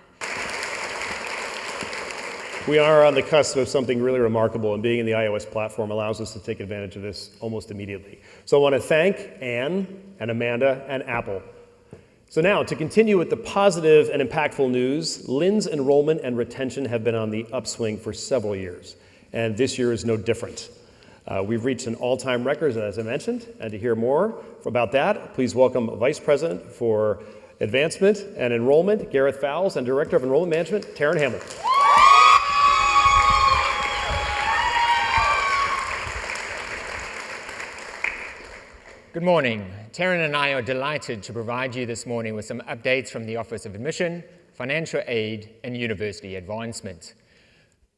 We are on the cusp of something really remarkable, and being in the iOS platform allows us to take advantage of this almost immediately. So I want to thank Ann and Amanda and Apple. So now, to continue with the positive and impactful news, Lynn's enrollment and retention have been on the upswing for several years, and this year is no different. We've reached an all-time record, as I mentioned, and to hear more about that, please welcome Vice President for Advancement and Enrollment, Gareth Fowles, and Director of Enrollment Management, Taryn Hamlin. Good morning. Taryn and I are delighted to provide you this morning with some updates from the Office of Admission, Financial Aid, and University Advancement.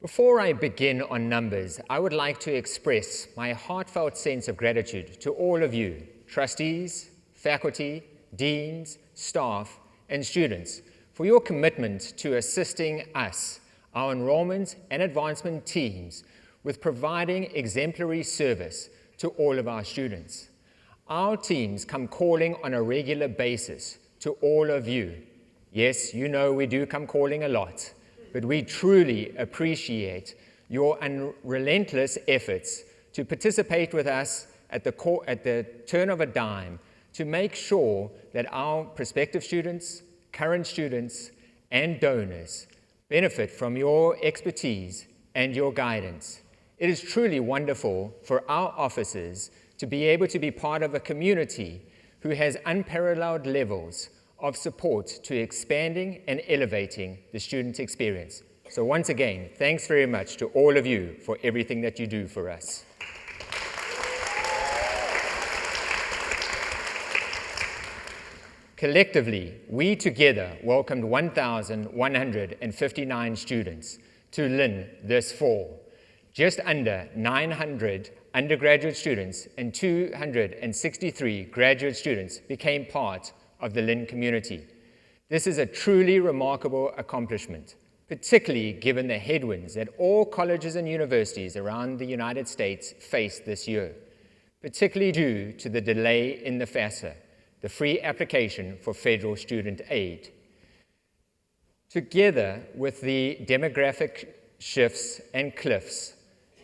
Before I begin on numbers, I would like to express my heartfelt sense of gratitude to all of you, trustees, faculty, deans, staff, and students, for your commitment to assisting us, our enrollment and advancement teams, with providing exemplary service to all of our students. Our teams come calling on a regular basis to all of you. Yes, you know we do come calling a lot, but we truly appreciate your relentless efforts to participate with us at the turn of a dime to make sure that our prospective students, current students, and donors benefit from your expertise and your guidance. It is truly wonderful for our officers to be able to be part of a community who has unparalleled levels of support to expanding and elevating the student experience. So once again, thanks very much to all of you for everything that you do for us. Collectively, we together welcomed 1,159 students to Lynn this fall. Just under 900 undergraduate students and 263 graduate students became part of the Lynn community. This is a truly remarkable accomplishment, particularly given the headwinds that all colleges and universities around the United States faced this year, particularly due to the delay in the FAFSA, the free application for federal student aid. Together with the demographic shifts and cliffs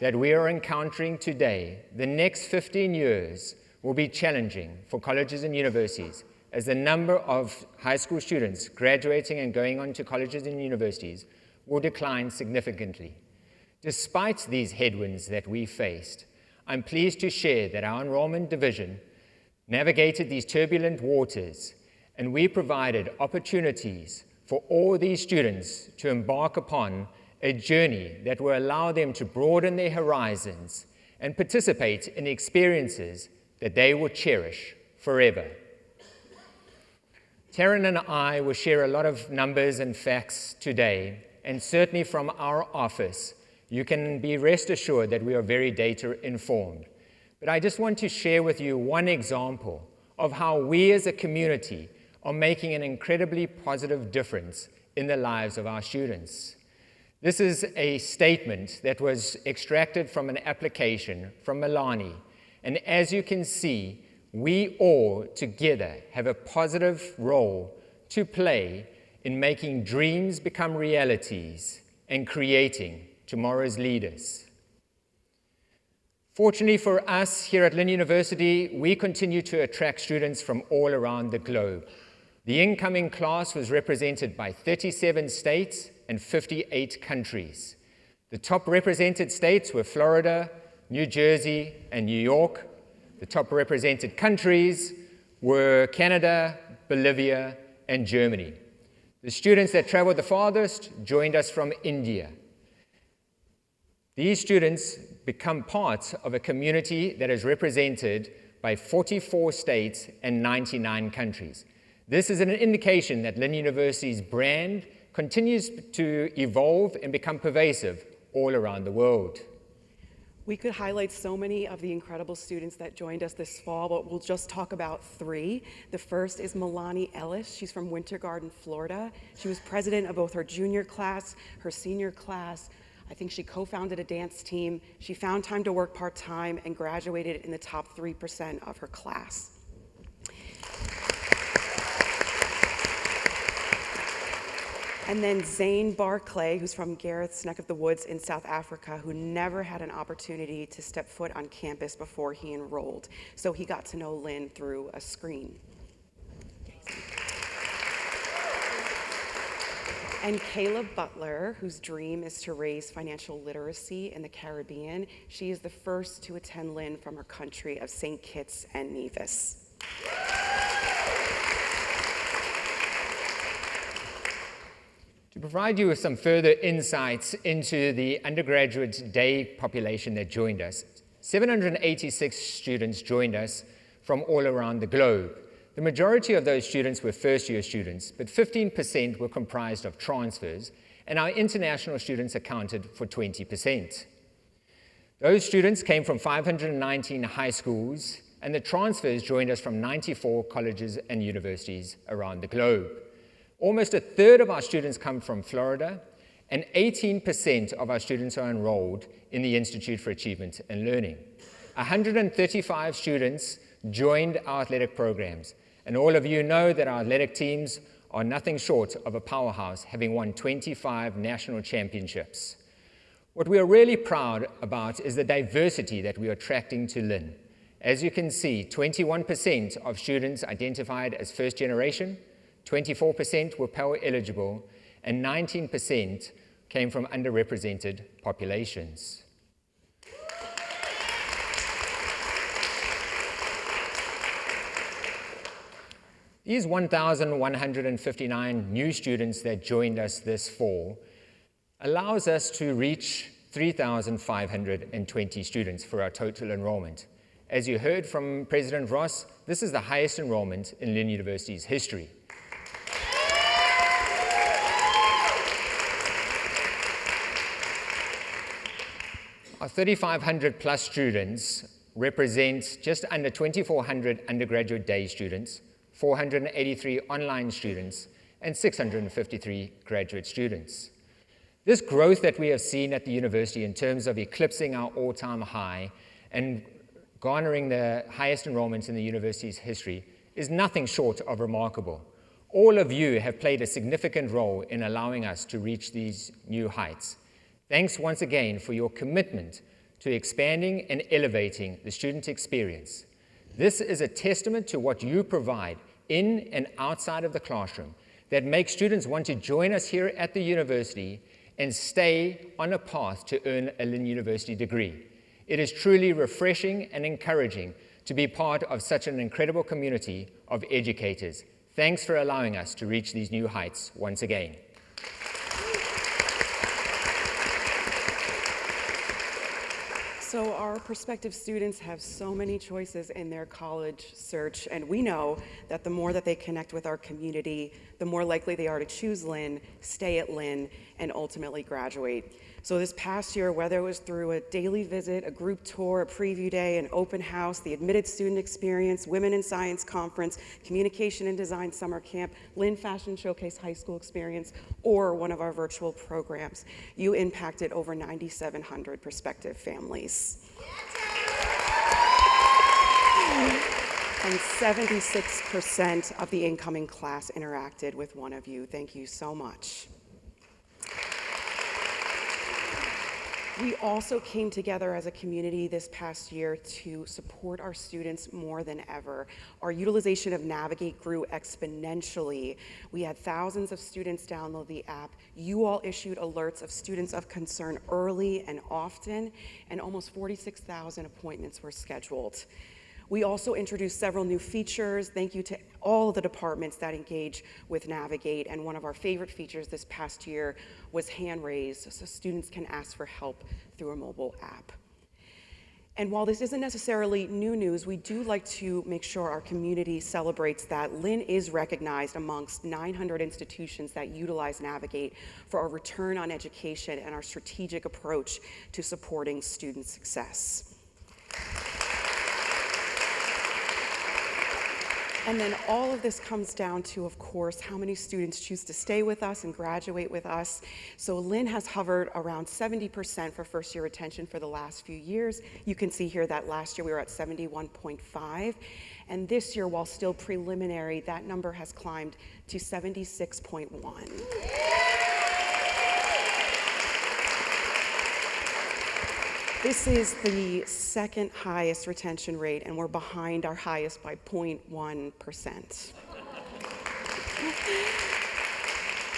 that we are encountering today, the next 15 years will be challenging for colleges and universities as the number of high school students graduating and going on to colleges and universities will decline significantly. Despite these headwinds that we faced, I'm pleased to share that our enrollment division navigated these turbulent waters, and we provided opportunities for all these students to embark upon a journey that will allow them to broaden their horizons and participate in experiences that they will cherish forever. Taryn and I will share a lot of numbers and facts today, and certainly from our office, you can be rest assured that we are very data informed. But I just want to share with you one example of how we as a community are making an incredibly positive difference in the lives of our students. This is a statement that was extracted from an application from Milani. And as you can see, we all together have a positive role to play in making dreams become realities and creating tomorrow's leaders. Fortunately for us here at Lynn University, we continue to attract students from all around the globe. The incoming class was represented by 37 states and 58 countries. The top represented states were Florida, New Jersey, and New York. The top represented countries were Canada, Bolivia, and Germany. The students that traveled the farthest joined us from India. These students become part of a community that is represented by 44 states and 99 countries. This is an indication that Lynn University's brand continues to evolve and become pervasive all around the world. We could highlight so many of the incredible students that joined us this fall, but we'll just talk about three. The first is Milani Ellis. She's from Winter Garden, Florida. She was president of both her junior class, her senior class. I think she co-founded a dance team. She found time to work part-time and graduated in the top 3% of her class. And then Zane Barclay, who's from Gareth's neck of the woods in South Africa, who never had an opportunity to step foot on campus before he enrolled. So he got to know Lynn through a screen. And Kayla Butler, whose dream is to raise financial literacy in the Caribbean. She is the first to attend Lynn from her country of St. Kitts and Nevis. To provide you with some further insights into the undergraduate day population that joined us, 786 students joined us from all around the globe. The majority of those students were first-year students, but 15% were comprised of transfers, and our international students accounted for 20%. Those students came from 519 high schools, and the transfers joined us from 94 colleges and universities around the globe. Almost a third of our students come from Florida, and 18% of our students are enrolled in the Institute for Achievement and Learning. 135 students joined our athletic programs, and all of you know that our athletic teams are nothing short of a powerhouse, having won 25 national championships. What we are really proud about is the diversity that we are attracting to Lynn. As you can see, 21% of students identified as first generation, 24% were Pell eligible, and 19% came from underrepresented populations. These 1,159 new students that joined us this fall allows us to reach 3,520 students for our total enrollment. As you heard from President Ross, this is the highest enrollment in Lynn University's history. Our 3,500 plus students represent just under 2,400 undergraduate day students, 483 online students, and 653 graduate students. This growth that we have seen at the university in terms of eclipsing our all-time high and garnering the highest enrollments in the university's history is nothing short of remarkable. All of you have played a significant role in allowing us to reach these new heights. Thanks once again for your commitment to expanding and elevating the student experience. This is a testament to what you provide in and outside of the classroom that makes students want to join us here at the university and stay on a path to earn a Lynn University degree. It is truly refreshing and encouraging to be part of such an incredible community of educators. Thanks for allowing us to reach these new heights once again. So our prospective students have so many choices in their college search, and we know that the more that they connect with our community, the more likely they are to choose Lynn, stay at Lynn, and ultimately graduate. So this past year, whether it was through a daily visit, a group tour, a preview day, an open house, the admitted student experience, Women in Science Conference, Communication and Design Summer Camp, Lynn Fashion Showcase High School Experience, or one of our virtual programs, you impacted over 9,700 prospective families. And 76% of the incoming class interacted with one of you. Thank you so much. We also came together as a community this past year to support our students more than ever. Our utilization of Navigate grew exponentially. We had thousands of students download the app. You all issued alerts of students of concern early and often, and almost 46,000 appointments were scheduled. We also introduced several new features. Thank you to all of the departments that engage with Navigate. And one of our favorite features this past year was hand raised, so students can ask for help through a mobile app. And while this isn't necessarily new news, we do like to make sure our community celebrates that Lynn is recognized amongst 900 institutions that utilize Navigate for our return on education and our strategic approach to supporting student success. And then all of this comes down to, of course, how many students choose to stay with us and graduate with us. So Lynn has hovered around 70% for first-year retention for the last few years. You can see here that last year we were at 71.5. And this year, while still preliminary, that number has climbed to 76.1. This is the second highest retention rate, and we're behind our highest by 0.1%.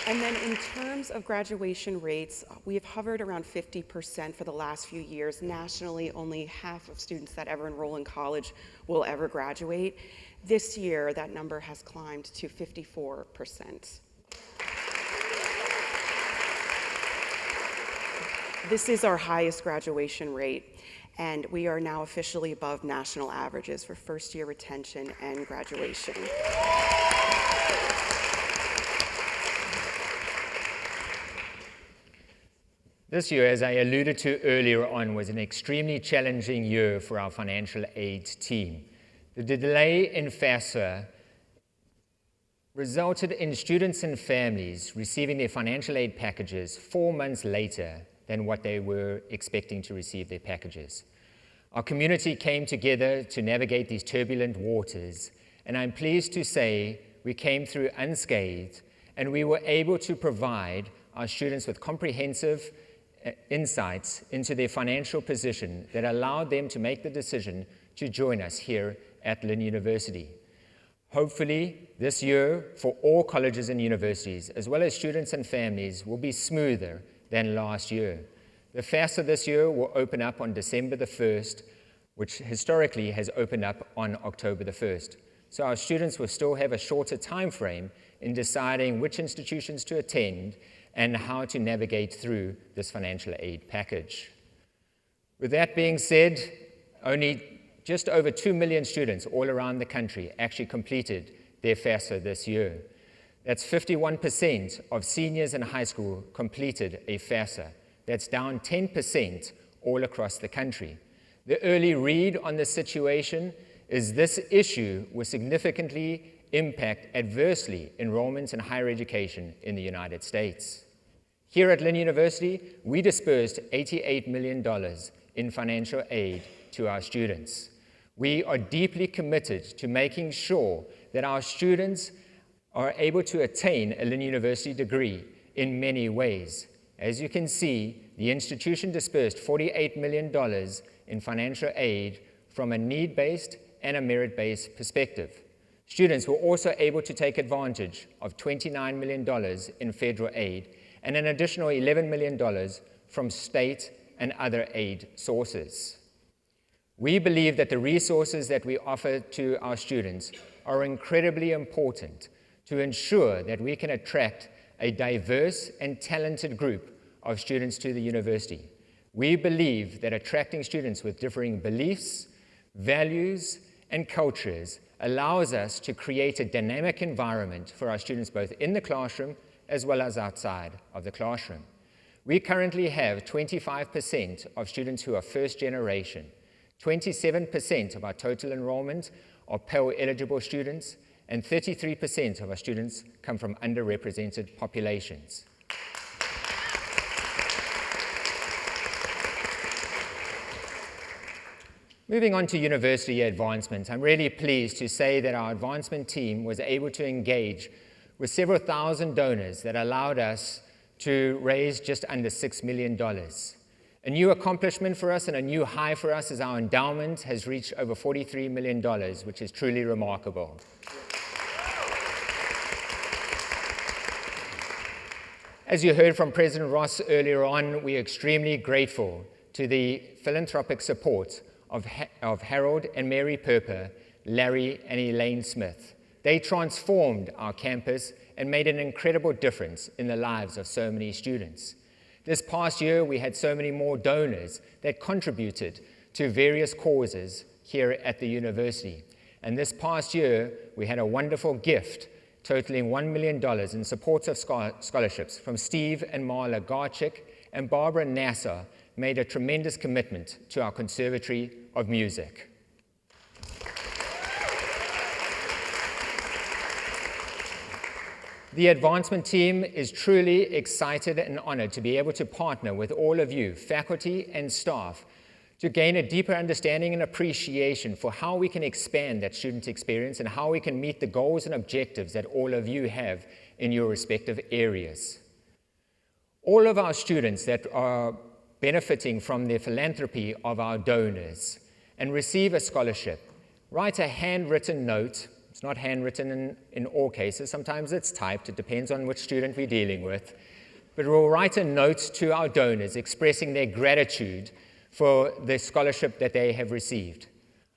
And then in terms of graduation rates, we have hovered around 50% for the last few years. Nationally, only half of students that ever enroll in college will ever graduate. This year, that number has climbed to 54%. This is our highest graduation rate, and we are now officially above national averages for first-year retention and graduation. This year, as I alluded to earlier on, was an extremely challenging year for our financial aid team. The delay in FAFSA resulted in students and families receiving their financial aid packages 4 months later than what they were expecting to receive their packages. Our community came together to navigate these turbulent waters, and I'm pleased to say we came through unscathed, and we were able to provide our students with comprehensive insights into their financial position that allowed them to make the decision to join us here at Lynn University. Hopefully, this year for all colleges and universities, as well as students and families, will be smoother than last year. The FAFSA this year will open up on December the 1st, which historically has opened up on October the 1st. So our students will still have a shorter time frame in deciding which institutions to attend and how to navigate through this financial aid package. With that being said, only just over 2 million students all around the country actually completed their FAFSA this year. That's 51% of seniors in high school completed a FAFSA. That's down 10% all across the country. The early read on the situation is this issue will significantly impact adversely enrollments in higher education in the United States. Here at Lynn University, we dispersed $88 million in financial aid to our students. We are deeply committed to making sure that our students are able to attain a Lynn University degree in many ways. As you can see, the institution dispersed $48 million in financial aid from a need-based and a merit-based perspective. Students were also able to take advantage of $29 million in federal aid and an additional $11 million from state and other aid sources. We believe that the resources that we offer to our students are incredibly important to ensure that we can attract a diverse and talented group of students to the university. We believe that attracting students with differing beliefs, values, and cultures allows us to create a dynamic environment for our students both in the classroom as well as outside of the classroom. We currently have 25% of students who are first generation. 27% of our total enrollment are Pell-eligible students, and 33% of our students come from underrepresented populations. Moving on to university advancement, I'm really pleased to say that our advancement team was able to engage with several thousand donors that allowed us to raise just under $6 million. A new accomplishment for us and a new high for us is our endowment has reached over $43 million, which is truly remarkable. As you heard from President Ross earlier on, we are extremely grateful to the philanthropic support of Harold and Mary Perper, Larry and Elaine Smith. They transformed our campus and made an incredible difference in the lives of so many students. This past year, we had so many more donors that contributed to various causes here at the university. And this past year, we had a wonderful gift totaling $1 million in support of scholarships from Steve and Marla Garchik, and Barbara Nassar made a tremendous commitment to our Conservatory of Music. The advancement team is truly excited and honored to be able to partner with all of you, faculty and staff, to gain a deeper understanding and appreciation for how we can expand that student experience and how we can meet the goals and objectives that all of you have in your respective areas. All of our students that are benefiting from the philanthropy of our donors and receive a scholarship, write a handwritten note It's not handwritten in all cases. Sometimes it's typed. It depends on which student we're dealing with. But we'll write a note to our donors expressing their gratitude for the scholarship that they have received.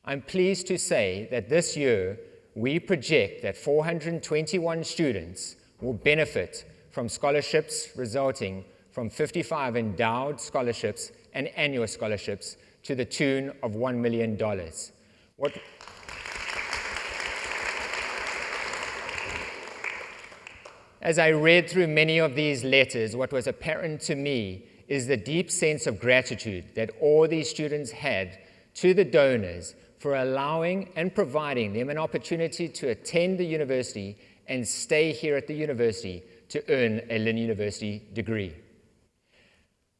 I'm pleased to say that this year, we project that 421 students will benefit from scholarships resulting from 55 endowed scholarships and annual scholarships to the tune of $1 million. As I read through many of these letters, what was apparent to me is the deep sense of gratitude that all these students had to the donors for allowing and providing them an opportunity to attend the university and stay here at the university to earn a Lynn University degree.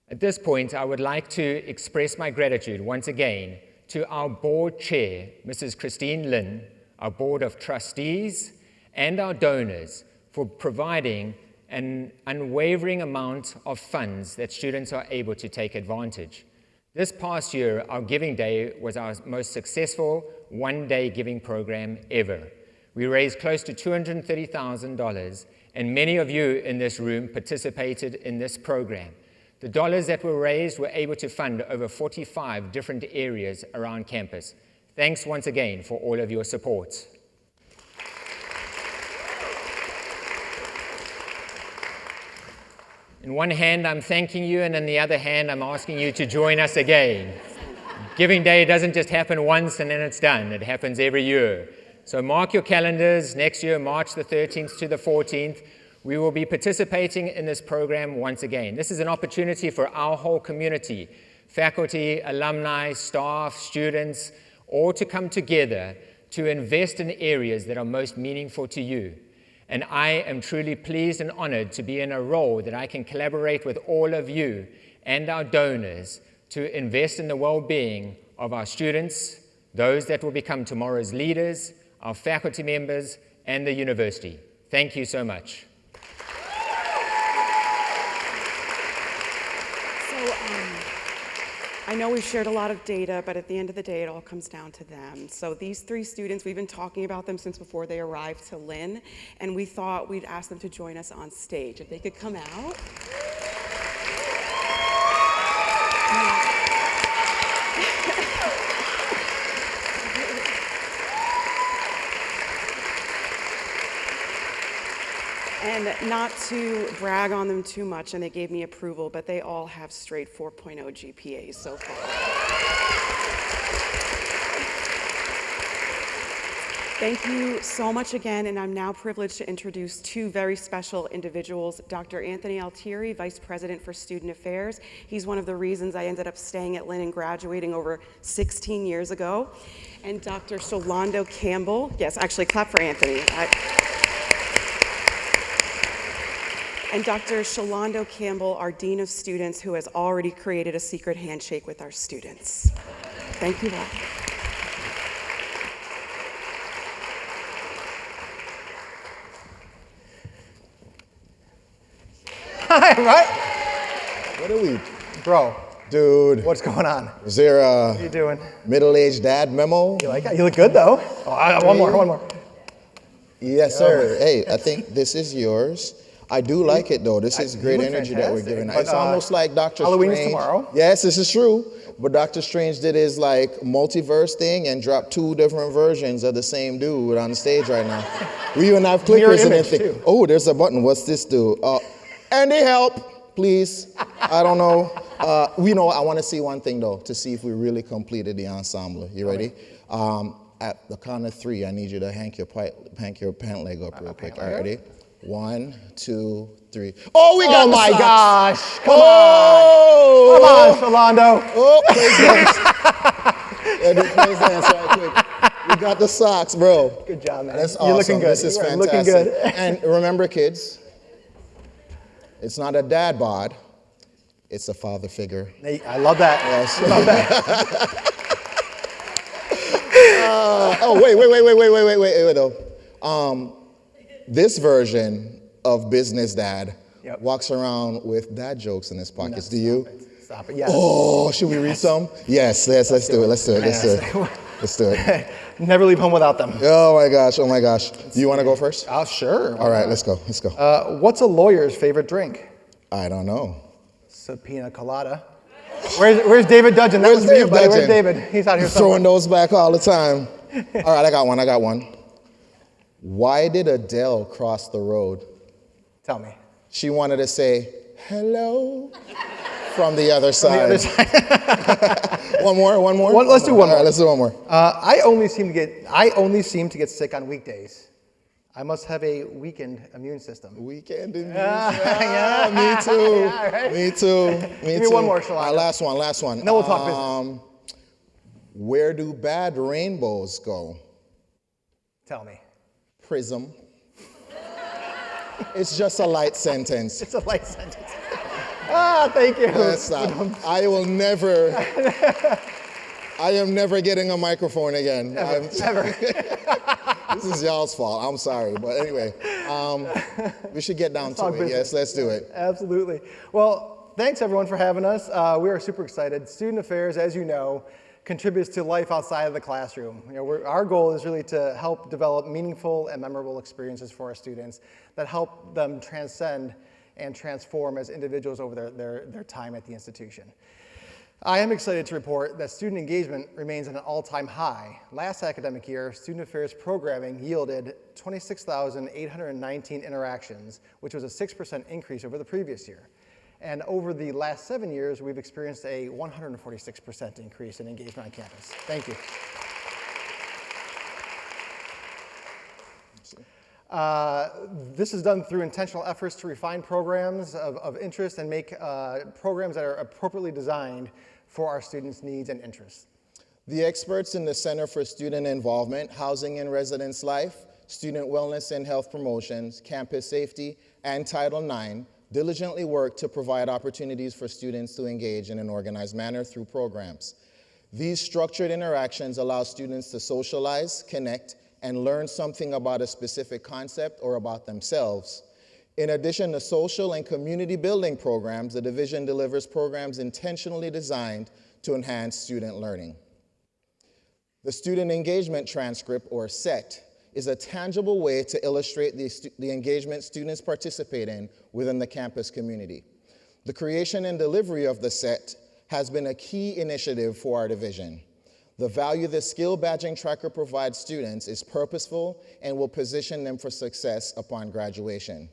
At this point, I would like to express my gratitude once again to our board chair, Mrs. Christine Lynn, our board of trustees, and our donors for providing an unwavering amount of funds that students are able to take advantage. This past year, our Giving Day was our most successful one-day giving program ever. We raised close to $230,000, and many of you in this room participated in this program. The dollars that were raised were able to fund over 45 different areas around campus. Thanks once again for all of your support. In one hand, I'm thanking you, and in the other hand, I'm asking you to join us again. Giving Day doesn't just happen once and then it's done. It happens every year. So mark your calendars. Next year, March the 13th to the 14th, we will be participating in this program once again. This is an opportunity for our whole community, faculty, alumni, staff, students, all to come together to invest in areas that are most meaningful to you. And I am truly pleased and honored to be in a role that I can collaborate with all of you and our donors to invest in the well-being of our students, those that will become tomorrow's leaders, our faculty members, and the university. Thank you so much. I know we've shared a lot of data, but at the end of the day, it all comes down to them. So these three students, we've been talking about them since before they arrived to Lynn, and we thought we'd ask them to join us on stage. If they could come out. And not to brag on them too much, and they gave me approval, but they all have straight 4.0 GPAs so far. Thank you so much again, and I'm now privileged to introduce two very special individuals. Dr. Anthony Altieri, Vice President for Student Affairs. He's one of the reasons I ended up staying at Lynn and graduating over 16 years ago. And Dr. Sholando Campbell. Yes, actually, clap for Anthony. And Dr. Sholando Campbell, our Dean of Students, who has already created a secret handshake with our students. Thank you all. Hi, right? What are we? Bro. Dude. What's going on? Is there a What are you doing? middle-aged dad memo? You like that? You look good, though. Oh, one more. Yes, sir. Hey, I think this is yours. I do like it, though. This is great energy that we're giving. It's almost like Dr. Halloween Strange. is tomorrow. Yes, this is true. But Dr. Strange did his like multiverse thing and dropped 2 different versions of the same dude on the stage right now. We even have clickers and everything. Oh, there's a button. What's this do? Andy, help, please. I don't know. I want to see one thing, though, to see if we really completed the ensemble. You ready? At the count of 3, I need you to hank your pant leg up real quick. All right, ready? 1, 2, 3. Oh, we got the my socks. gosh. Come on, Sholando. Oh, praise dance right quick. We got the socks, bro. Good job, man. That's awesome. You're looking good. This is fantastic. Looking good. And remember, kids, it's not a dad bod, it's a father figure. I love that. Yes. I love that. Wait, though. This version of Business Dad walks around with dad jokes in his pockets. Do you? Stop it. Yes. Oh, should we read some? Yes, let's do it. Let's do it. Let's do it. Never leave home without them. Oh my gosh, oh my gosh. Do you want to go first? Oh, sure. All right, let's go, let's go. What's a lawyer's favorite drink? I don't know. Pina colada. Where's David Dudgeon? That was for you, buddy. Where's David? He's out here throwing those back all the time. All right, I got one. Why did Adele cross the road? Tell me. She wanted to say, hello, from the other side. From the other side. One more? Let's do one more. All right, let's do one more. I only seem to get sick on weekdays. I must have a weakened immune system. Weakened immune system. Yeah, me too. Yeah, right? Me too. Give me one more, Shalana. Last one. Then we'll talk business. Where do bad rainbows go? Tell me. Prism. It's just a light sentence. It's a light sentence. Thank you. I am never getting a microphone again. Never. This is y'all's fault. I'm sorry. But anyway, we should get down to it. Business. Yes, let's do it. Absolutely. Well, thanks everyone for having us. We are super excited. Student Affairs, as you know, contributes to life outside of the classroom. Our goal is really to help develop meaningful and memorable experiences for our students that help them transcend and transform as individuals over their time at the institution. I am excited to report that student engagement remains at an all-time high. Last academic year, Student Affairs programming yielded 26,819 interactions, which was a 6% increase over the previous year. And over the last 7 years, we've experienced a 146% increase in engagement on campus. Thank you. This is done through intentional efforts to refine programs of interest and make programs that are appropriately designed for our students' needs and interests. The experts in the Center for Student Involvement, Housing and Residence Life, Student Wellness and Health Promotions, Campus Safety, and Title IX diligently work to provide opportunities for students to engage in an organized manner through programs. These structured interactions allow students to socialize, connect, and learn something about a specific concept or about themselves. In addition to social and community building programs, the division delivers programs intentionally designed to enhance student learning. The Student Engagement Transcript, or SET, is a tangible way to illustrate the engagement students participate in within the campus community. The creation and delivery of the SET has been a key initiative for our division. The value the skill badging tracker provides students is purposeful and will position them for success upon graduation.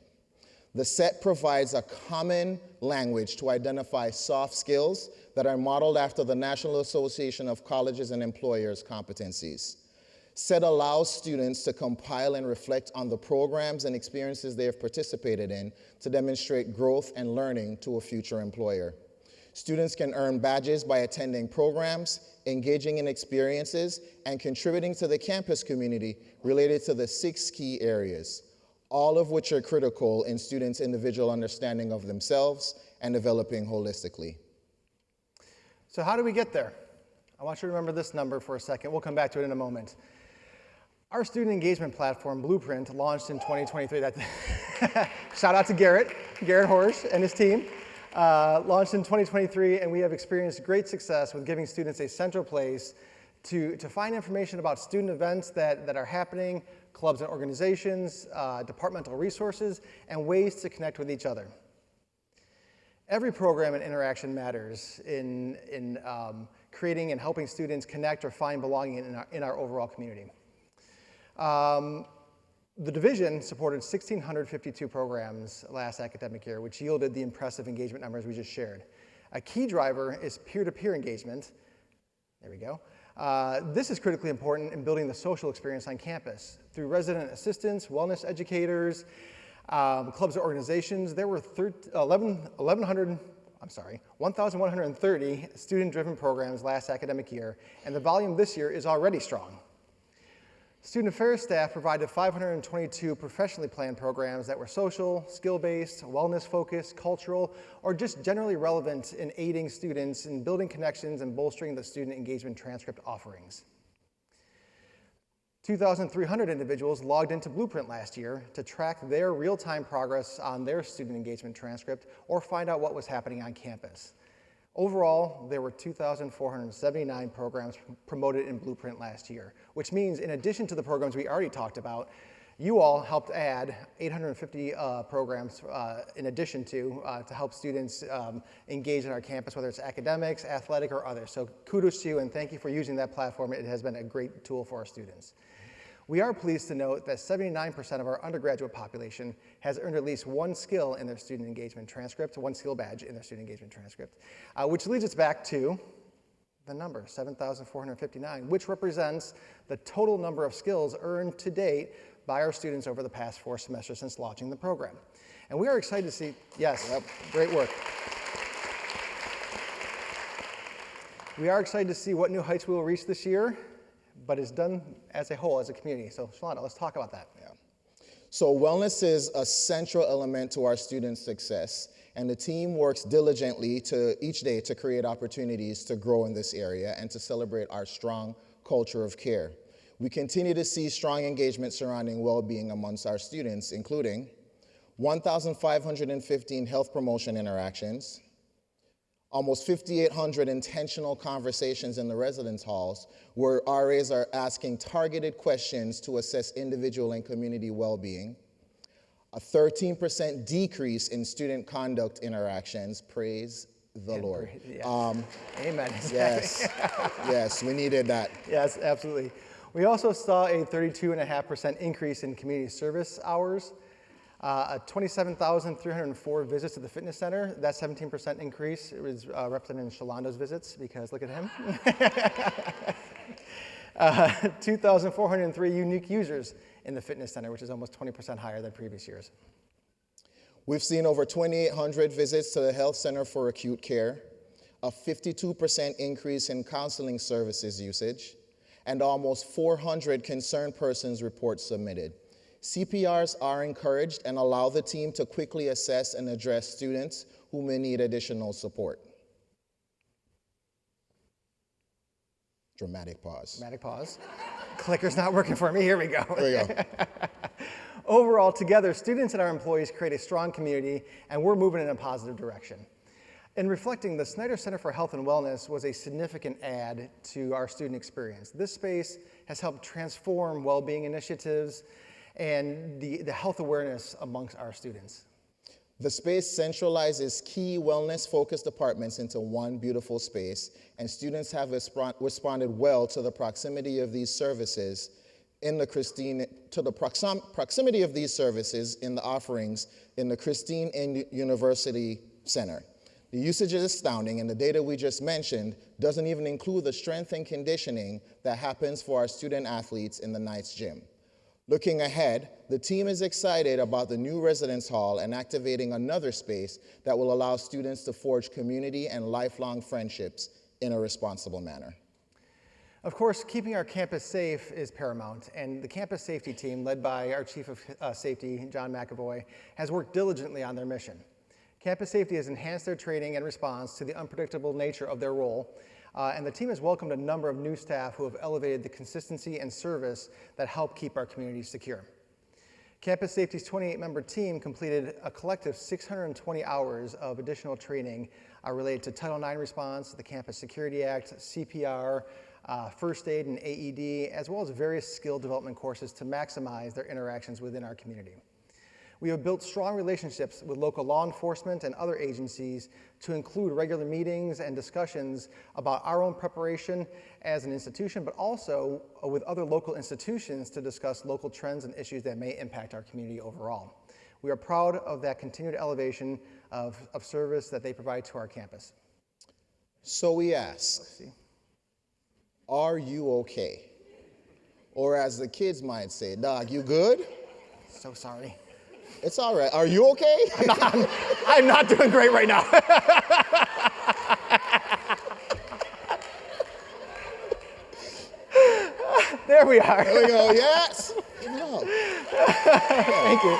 The SET provides a common language to identify soft skills that are modeled after the National Association of Colleges and Employers competencies. SET allows students to compile and reflect on the programs and experiences they have participated in to demonstrate growth and learning to a future employer. Students can earn badges by attending programs, engaging in experiences, and contributing to the campus community related to the 6 key areas, all of which are critical in students' individual understanding of themselves and developing holistically. So how do we get there? I want you to remember this number for a second. We'll come back to it in a moment. Our student engagement platform, Blueprint, launched in 2023. Shout out to Garrett Horsch and his team. Launched in 2023, and we have experienced great success with giving students a central place to find information about student events that are happening, clubs and organizations, departmental resources, and ways to connect with each other. Every program and interaction matters in creating and helping students connect or find belonging in our overall community. The division supported 1,652 programs last academic year, which yielded the impressive engagement numbers we just shared. A key driver is peer-to-peer engagement. There we go. This is critically important in building the social experience on campus. Through resident assistants, wellness educators, clubs or organizations, there were 1,130 student-driven programs last academic year, and the volume this year is already strong. Student Affairs staff provided 522 professionally planned programs that were social, skill-based, wellness-focused, cultural, or just generally relevant in aiding students in building connections and bolstering the student engagement transcript offerings. 2,300 individuals logged into Blueprint last year to track their real-time progress on their student engagement transcript or find out what was happening on campus. Overall, there were 2,479 programs promoted in Blueprint last year, which means in addition to the programs we already talked about, you all helped add 850 programs in addition to help students engage in our campus, whether it's academics, athletic, or others. So kudos to you and thank you for using that platform. It has been a great tool for our students. We are pleased to note that 79% of our undergraduate population has earned at least one skill in their student engagement transcript, one skill badge in their student engagement transcript, which leads us back to the number, 7,459, which represents the total number of skills earned to date by our students over the past 4 semesters since launching the program. And we are excited to see, yes, great work. We are excited to see what new heights we will reach this year, but it's done as a whole, as a community. So Shalanda, let's talk about that. Yeah. So wellness is a central element to our students' success, and the team works diligently each day to create opportunities to grow in this area and to celebrate our strong culture of care. We continue to see strong engagement surrounding well-being amongst our students, including 1,515 health promotion interactions, almost 5,800 intentional conversations in the residence halls where RAs are asking targeted questions to assess individual and community well-being, a 13% decrease in student conduct interactions, praise the Lord. Yeah. Amen. Yes, yes, we needed that. Yes, absolutely. We also saw a 32.5% increase in community service hours, 27,304 visits to the fitness center. That 17% increase was represented in Shalanda's visits because look at him. 2,403 unique users in the fitness center, which is almost 20% higher than previous years. We've seen over 2,800 visits to the health center for acute care, a 52% increase in counseling services usage, and almost 400 concerned persons reports submitted. CPRs are encouraged and allow the team to quickly assess and address students who may need additional support. Dramatic pause. Dramatic pause. Clicker's not working for me. Here we go. There we go. Overall, together, students and our employees create a strong community, and we're moving in a positive direction. In reflecting, the Snyder Center for Health and Wellness was a significant add to our student experience. This space has helped transform well-being initiatives and the health awareness amongst our students. The space centralizes key wellness-focused departments into one beautiful space, and students have responded well to the proximity of these services in the proximity of these services in the offerings in the Christine University Center. The usage is astounding, and the data we just mentioned doesn't even include the strength and conditioning that happens for our student athletes in the Knights gym. Looking ahead, the team is excited about the new residence hall and activating another space that will allow students to forge community and lifelong friendships in a responsible manner. Of course, keeping our campus safe is paramount, and the campus safety team, led by our Chief of Safety, John McAvoy, has worked diligently on their mission. Campus safety has enhanced their training and response to the unpredictable nature of their role, and the team has welcomed a number of new staff who have elevated the consistency and service that help keep our communities secure. Campus Safety's 28-member team completed a collective 620 hours of additional training related to Title IX response, the Campus Security Act, CPR, first aid and AED, as well as various skill development courses to maximize their interactions within our community. We have built strong relationships with local law enforcement and other agencies to include regular meetings and discussions about our own preparation as an institution, but also with other local institutions to discuss local trends and issues that may impact our community overall. We are proud of that continued elevation of service that they provide to our campus. So we ask, are you okay? Or as the kids might say, dog, you good? So sorry. It's all right. Are you okay? I'm not doing great right now. There we are. There we go. Yes. No. Thank you.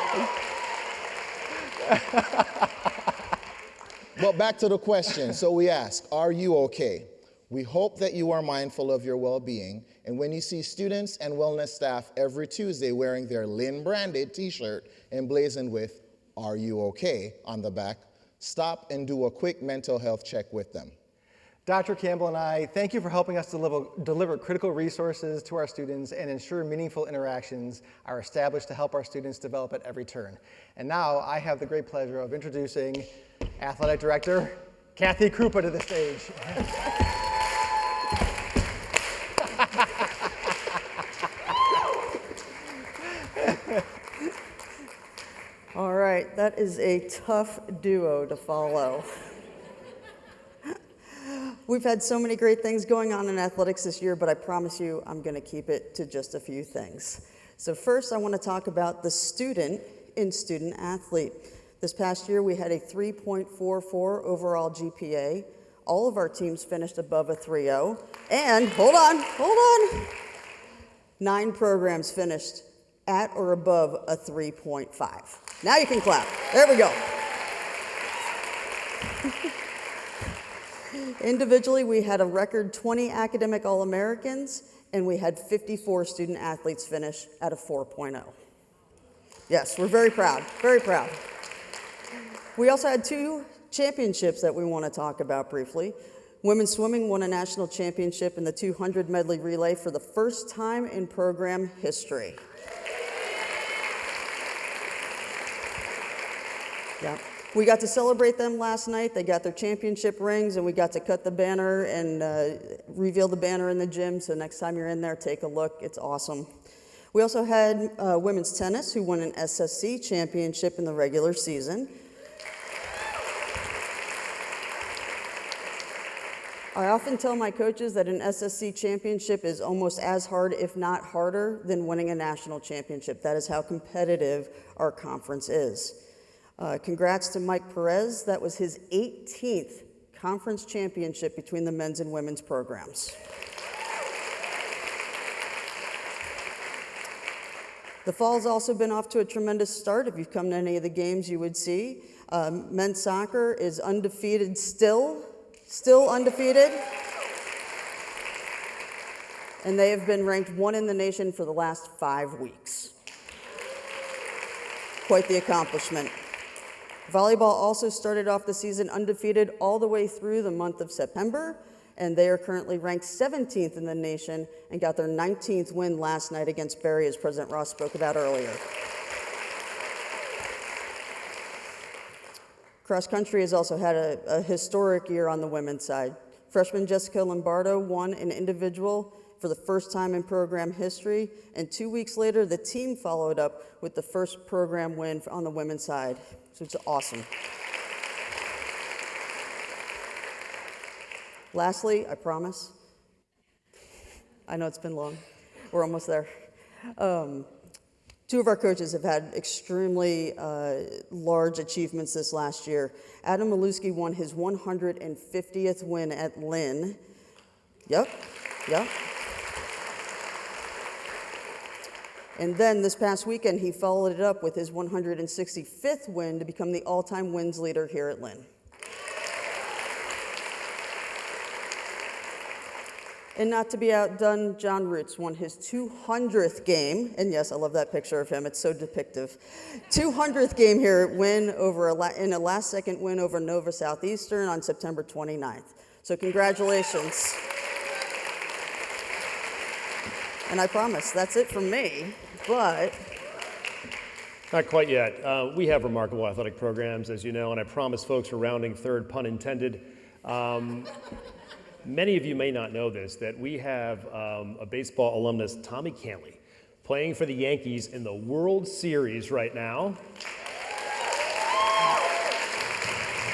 But back to the question. So we ask, are you okay? We hope that you are mindful of your well-being, and when you see students and wellness staff every Tuesday wearing their Lynn branded t-shirt emblazoned with "Are you okay?" on the back, stop and do a quick mental health check with them. Dr. Campbell and I thank you for helping us deliver critical resources to our students and ensure meaningful interactions are established to help our students develop at every turn. And now I have the great pleasure of introducing Athletic Director Kathy Krupa to the stage. All right, that is a tough duo to follow. We've had so many great things going on in athletics this year, but I promise you I'm going to keep it to just a few things. So first, I want to talk about the student in student athlete. This past year, we had a 3.44 overall GPA. All of our teams finished above a 3.0. And, hold on. 9 programs finished at or above a 3.5. Now you can clap. There we go. Individually, we had a record 20 academic All-Americans, and we had 54 student athletes finish at a 4.0. Yes, we're very proud, very proud. We also had 2 championships that we want to talk about briefly. Women's swimming won a national championship in the 200 medley relay for the first time in program history. Yeah. We got to celebrate them last night. They got their championship rings, and we got to cut the banner and reveal the banner in the gym. So next time you're in there, take a look. It's awesome. We also had women's tennis, who won an SSC championship in the regular season. I often tell my coaches that an SSC championship is almost as hard, if not harder, than winning a national championship. That is how competitive our conference is. Congrats to Mike Perez. That was his 18th conference championship between the men's and women's programs. The fall's also been off to a tremendous start. If you've come to any of the games, you would see. Men's soccer is undefeated still undefeated. And they have been ranked 1 in the nation for the last 5 weeks. Quite the accomplishment. Volleyball also started off the season undefeated all the way through the month of September, and they are currently ranked 17th in the nation and got their 19th win last night against Barry, as President Ross spoke about earlier. Cross country has also had a historic year on the women's side. Freshman Jessica Lombardo won an individual for the first time in program history, and 2 weeks later, the team followed up with the first program win on the women's side. So it's awesome. Lastly, I promise, I know it's been long, we're almost there. 2 of our coaches have had extremely large achievements this last year. Adam Maluski won his 150th win at Lynn. Yep. And then this past weekend, he followed it up with his 165th win to become the all-time wins leader here at Lynn. And not to be outdone, John Roots won his 200th game, and yes, I love that picture of him, it's so depictive. 200th game here in a last-second win over Nova Southeastern on September 29th. So congratulations. And I promise, that's it from me, but... Not quite yet. We have remarkable athletic programs, as you know, and I promise folks are rounding third, pun intended. Many of you may not know this, that we have a baseball alumnus, Tommy Cantley, playing for the Yankees in the World Series right now.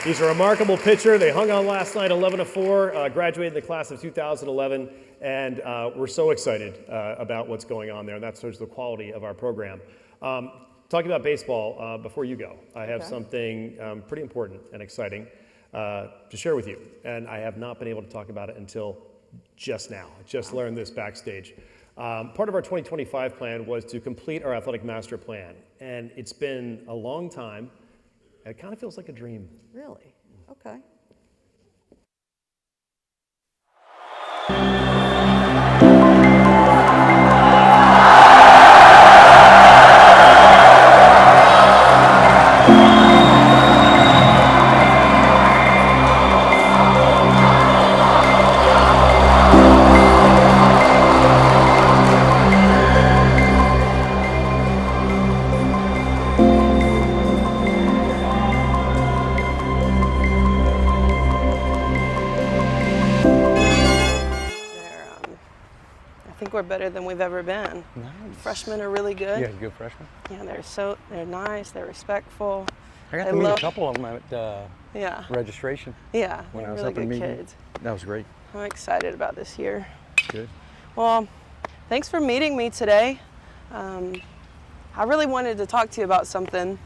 He's a remarkable pitcher. They hung on last night, 11-4, graduated in the class of 2011, and we're so excited about what's going on there, and that's the quality of our program. Talking about baseball, before you go, I have something pretty important and exciting to share with you, and I have not been able to talk about it until just now. I just learned this backstage. Part of our 2025 plan was to complete our athletic master plan, and it's been a long time, and it kind of feels like a dream. Really? Okay. think we're better than we've ever been. Nice. Freshmen are really good. Yeah, good freshmen. Yeah, they're nice, they're respectful. I got to meet a couple of them at registration. Yeah, when I was really up in good meeting. kids. That was great. I'm excited about this year. Good. Well, thanks for meeting me today. I really wanted to talk to you about something.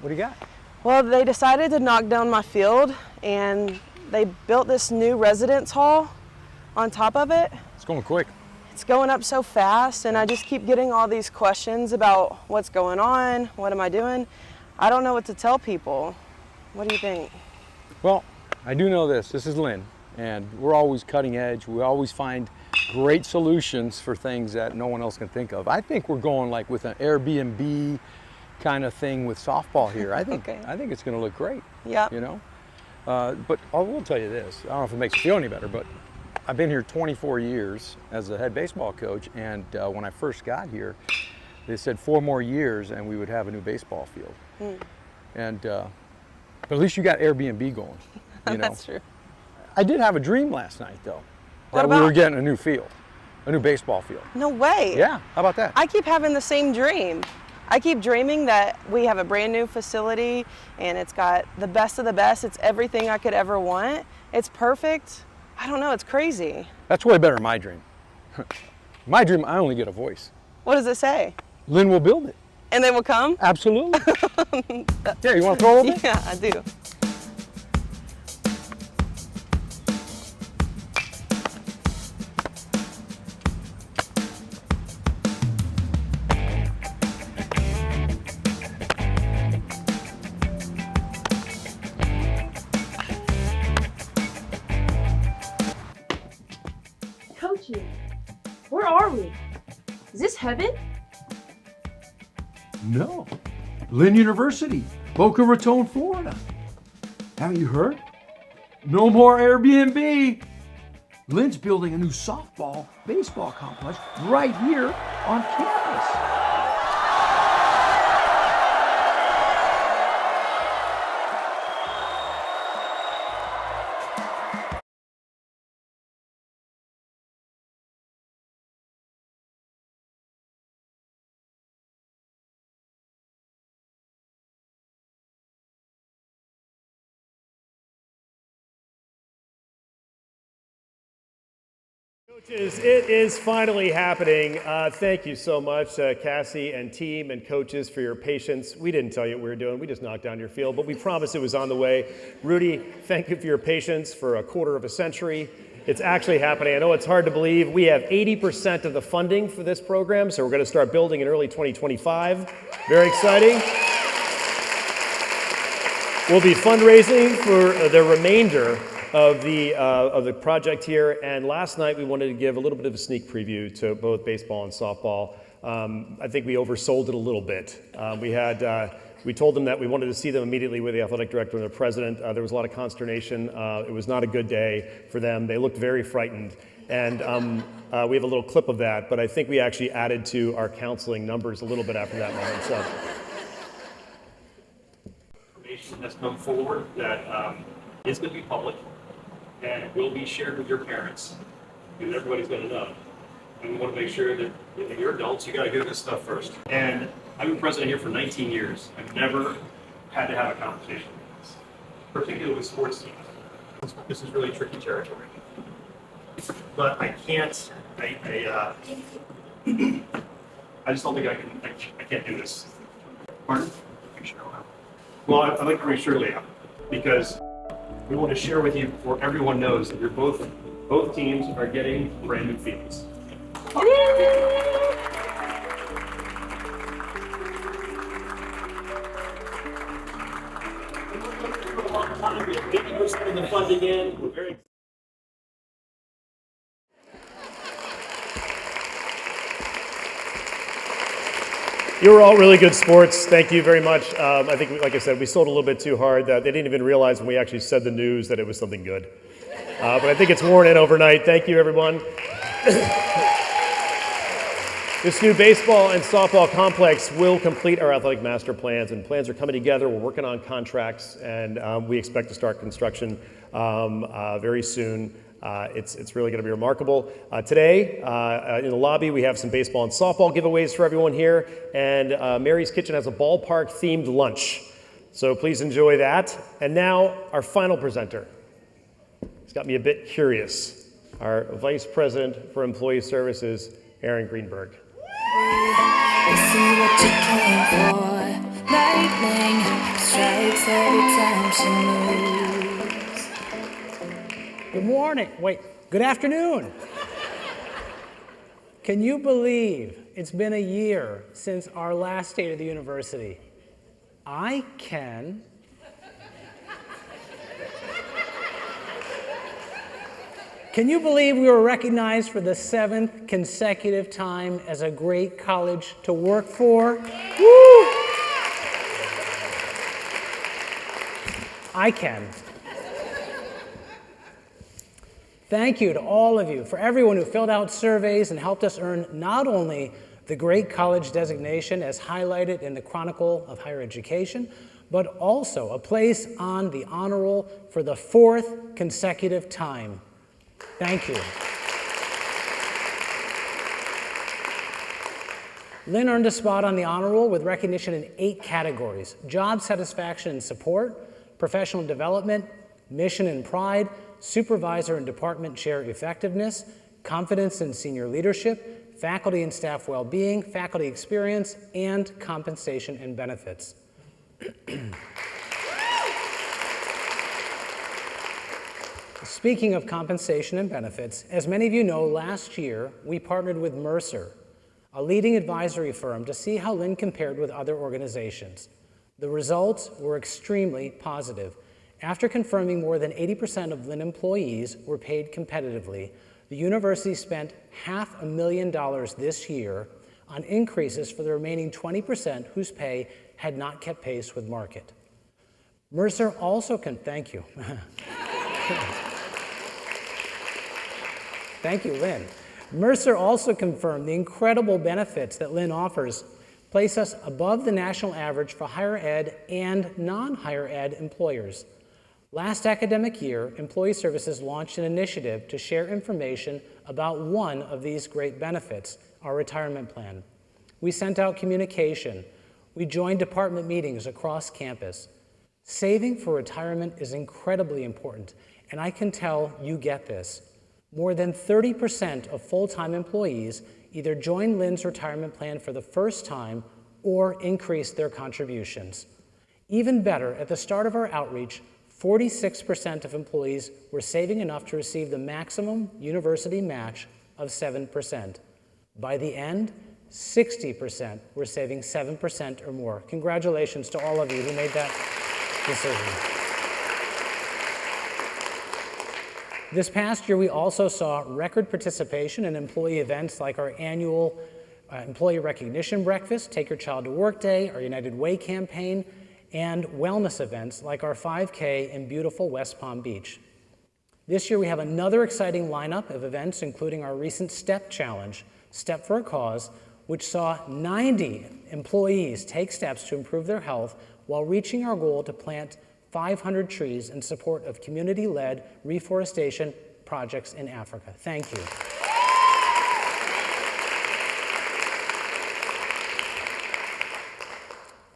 What do you got? Well, they decided to knock down my field, and they built this new residence hall on top of it. It's going quick. It's going up so fast, and I just keep getting all these questions about what's going on, what am I doing? I don't know what to tell people. What do you think? Well, I do know this. This is Lynn, and we're always cutting edge. We always find great solutions for things that no one else can think of. I think we're going like with an Airbnb kind of thing with softball here. I think I think it's going to look great. Yeah. You know, but I will tell you this. I don't know if it makes you feel any better, but I've been here 24 years as a head baseball coach, and when I first got here, they said 4 more years and we would have a new baseball field. And but at least you got Airbnb going. You know? That's true. I did have a dream last night though. What that about? we were getting a new field, a new baseball field. No way. Yeah, how about that? I keep having the same dream. I keep dreaming that we have a brand new facility and it's got the best of the best. It's everything I could ever want. It's perfect. I don't know, it's crazy. That's way better than my dream. My dream, I only get a voice. What does it say? Lynn will build it. And they will come? Absolutely. Yeah, you want to throw a little bit? Yeah, I do. Coaching, where are we? Is this heaven? No. Lynn University, Boca Raton, Florida. Haven't you heard? No more Airbnb. Lynn's building a new softball, baseball complex right here on campus. Coaches, it is finally happening. Thank you so much, Cassie and team and coaches, for your patience. We didn't tell you what we were doing. We just knocked down your field, but we promised it was on the way. Rudy, thank you for your patience for a quarter of a century. It's actually happening. I know it's hard to believe. We have 80% of the funding for this program, so we're going to start building in early 2025. Very exciting. We'll be fundraising for the remainder of the project here, and last night we wanted to give a little bit of a sneak preview to both baseball and softball. I think we oversold it a little bit. We told them that we wanted to see them immediately with the athletic director and the president. There was a lot of consternation. It was not a good day for them. They looked very frightened, and we have a little clip of that, but I think we actually added to our counseling numbers a little bit after that moment. So. Information has come forward that is going to be public and will be shared with your parents, because everybody's going to know. And we want to make sure that you're adults, you got to do this stuff first. And I've been president here for 19 years. I've never had to have a conversation like this, particularly with sports teams. This is really tricky territory. But I can't, I just don't think I can't do this. Pardon? Well, I'd like to reassure Leah, because we want to share with you before everyone knows that both teams are getting brand new fields. 50% of the funding in. We're very You were all really good sports. Thank you very much. I think, like I said, we sold a little bit too hard. They didn't even realize when we actually said the news that it was something good. But I think it's worn in overnight. Thank you, everyone. This new baseball and softball complex will complete our athletic master plans, and plans are coming together. We're working on contracts, and we expect to start construction very soon. It's really going to be remarkable. Today, in the lobby, we have some baseball and softball giveaways for everyone here, and Mary's Kitchen has a ballpark-themed lunch. So please enjoy that. And now, our final presenter. It's got me a bit curious. Our Vice President for Employee Services, Aaron Greenberg. We see what you came for. Lightning strikes every time she moves. Good morning. Wait, good afternoon. Can you believe it's been a year since our last State of the University? I can. Can you believe we were recognized for the 7th consecutive time as a great college to work for? Woo! I can. Thank you to all of you, for everyone who filled out surveys and helped us earn not only the Great College designation as highlighted in the Chronicle of Higher Education, but also a place on the honor roll for the 4th consecutive time. Thank you. Lynn earned a spot on the honor roll with recognition in 8 categories: job satisfaction and support, professional development, mission and pride, supervisor and department chair effectiveness, confidence in senior leadership, faculty and staff well-being, faculty experience, and compensation and benefits. Speaking of compensation and benefits, as many of you know, last year we partnered with Mercer, a leading advisory firm, to see how Lynn compared with other organizations. The results were extremely positive. After confirming more than 80% of Lynn employees were paid competitively, the university spent $500,000 this year on increases for the remaining 20% whose pay had not kept pace with market. Mercer also thank you. Thank you, Lynn. Mercer also confirmed the incredible benefits that Lynn offers place us above the national average for higher ed and non-higher ed employers. Last academic year, Employee Services launched an initiative to share information about one of these great benefits, our retirement plan. We sent out communication. We joined department meetings across campus. Saving for retirement is incredibly important, and I can tell you get this. More than 30% of full-time employees either join Lynn's retirement plan for the first time or increase their contributions. Even better, at the start of our outreach, 46% of employees were saving enough to receive the maximum university match of 7%. By the end, 60% were saving 7% or more. Congratulations to all of you who made that decision. This past year, we also saw record participation in employee events like our annual Employee Recognition Breakfast, Take Your Child to Work Day, our United Way campaign, and wellness events like our 5K in beautiful West Palm Beach. This year, we have another exciting lineup of events, including our recent STEP Challenge, Step for a Cause, which saw 90 employees take steps to improve their health while reaching our goal to plant 500 trees in support of community-led reforestation projects in Africa. Thank you.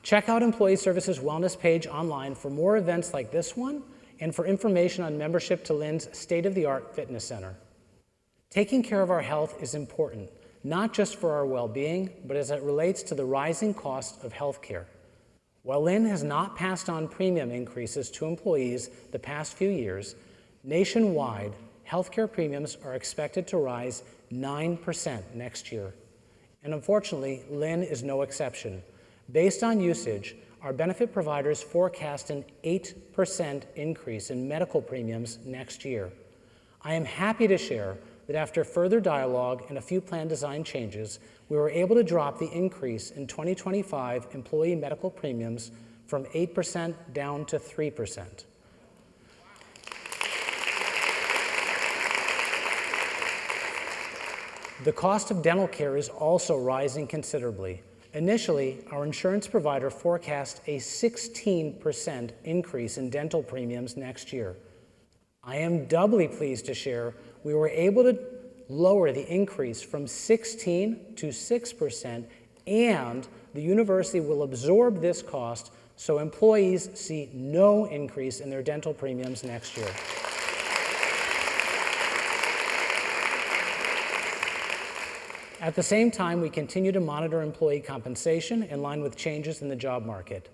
Check out Employee Services Wellness page online for more events like this one and for information on membership to Lynn's state-of-the-art fitness center. Taking care of our health is important, not just for our well-being, but as it relates to the rising cost of health care. While Lynn has not passed on premium increases to employees the past few years, nationwide, healthcare premiums are expected to rise 9% next year. And unfortunately, Lynn is no exception. Based on usage, our benefit providers forecast an 8% increase in medical premiums next year. I am happy to share that after further dialogue and a few plan design changes, we were able to drop the increase in 2025 employee medical premiums from 8% down to 3%. The cost of dental care is also rising considerably. Initially, our insurance provider forecast a 16% increase in dental premiums next year. I am doubly pleased to share we were able to lower the increase from 16 to 6%, and the university will absorb this cost so employees see no increase in their dental premiums next year. At the same time, we continue to monitor employee compensation in line with changes in the job market.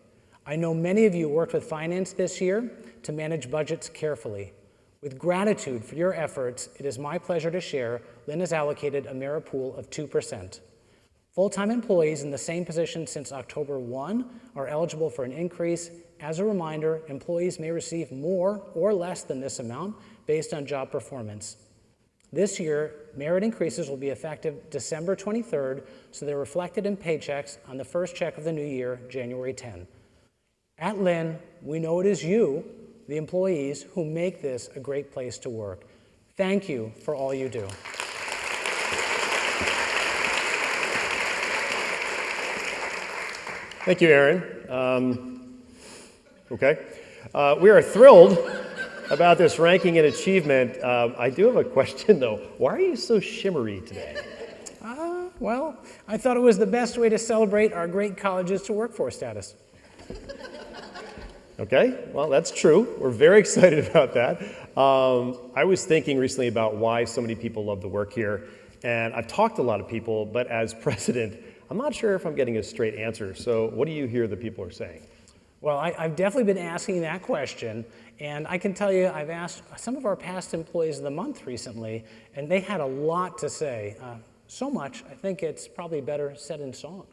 I know many of you worked with finance this year to manage budgets carefully. With gratitude for your efforts, it is my pleasure to share Lynn has allocated a merit pool of 2%. Full-time employees in the same position since October 1 are eligible for an increase. As a reminder, employees may receive more or less than this amount based on job performance. This year, merit increases will be effective December 23rd, so they're reflected in paychecks on the first check of the new year, January 10. At Lynn, we know it is you, the employees, who make this a great place to work. Thank you for all you do. Thank you, Aaron. We are thrilled about this ranking and achievement. I do have a question, though. Why are you so shimmery today? Well, I thought it was the best way to celebrate our great colleges to workforce status. Okay, well, that's true. We're very excited about that. I was thinking recently about why so many people love to work here, and I've talked to a lot of people, but as president, I'm not sure if I'm getting a straight answer. So what do you hear that people are saying? Well, I've definitely been asking that question, and I can tell you I've asked some of our past employees of the month recently, and they had a lot to say. So much, I think it's probably better said in song.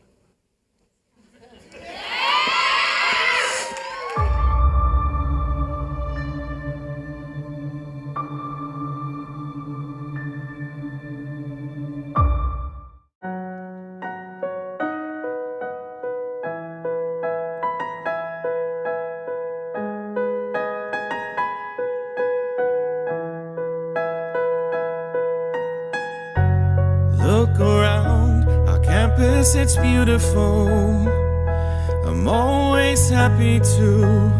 Look around our campus, it's beautiful. I'm always happy to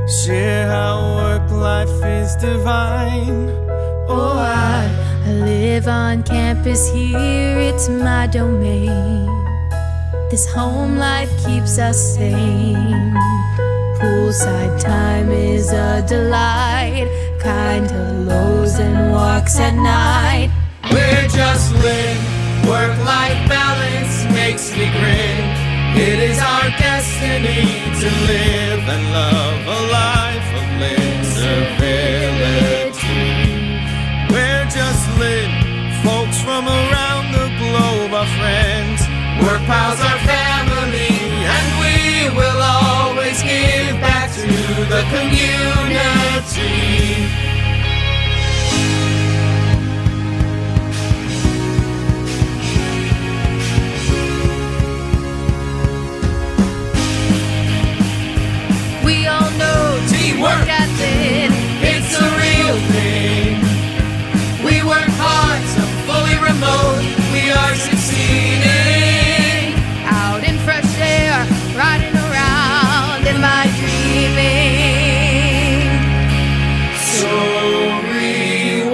share how work life is divine. Oh, I live on campus here, it's my domain. This home life keeps us sane. Poolside time is a delight, kinda lows and walks at night. We're just Lynn, work-life balance makes me grin. It is our destiny to live and love a life of Lynn's ability. We're just Lynn, folks from around the globe are friends. Work pals are family, and we will always give back to the community. We all know teamwork at Lynn, it's a real thing. We work hard, so fully remote, we are succeeding. out in fresh air, riding around in my dreaming. So rewarding.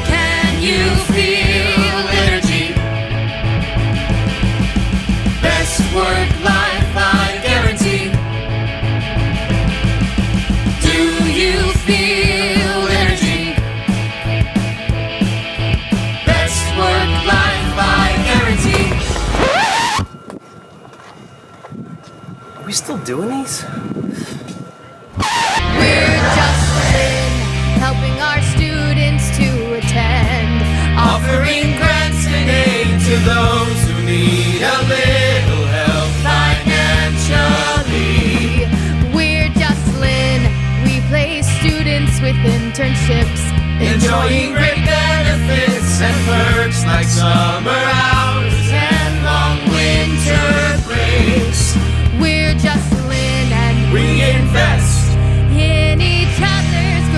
Can you feel energy? Best work life, I guarantee. Do you feel energy? Best work life, I guarantee. Are we still doing these? We're just Lynn, helping our students to attend, Offering grants and aid to those who need a little help financially. We're just Lynn, we place students with internships, Enjoying great benefits and perks like summer hours and long winter breaks. We're just Lynn and We invest in each other's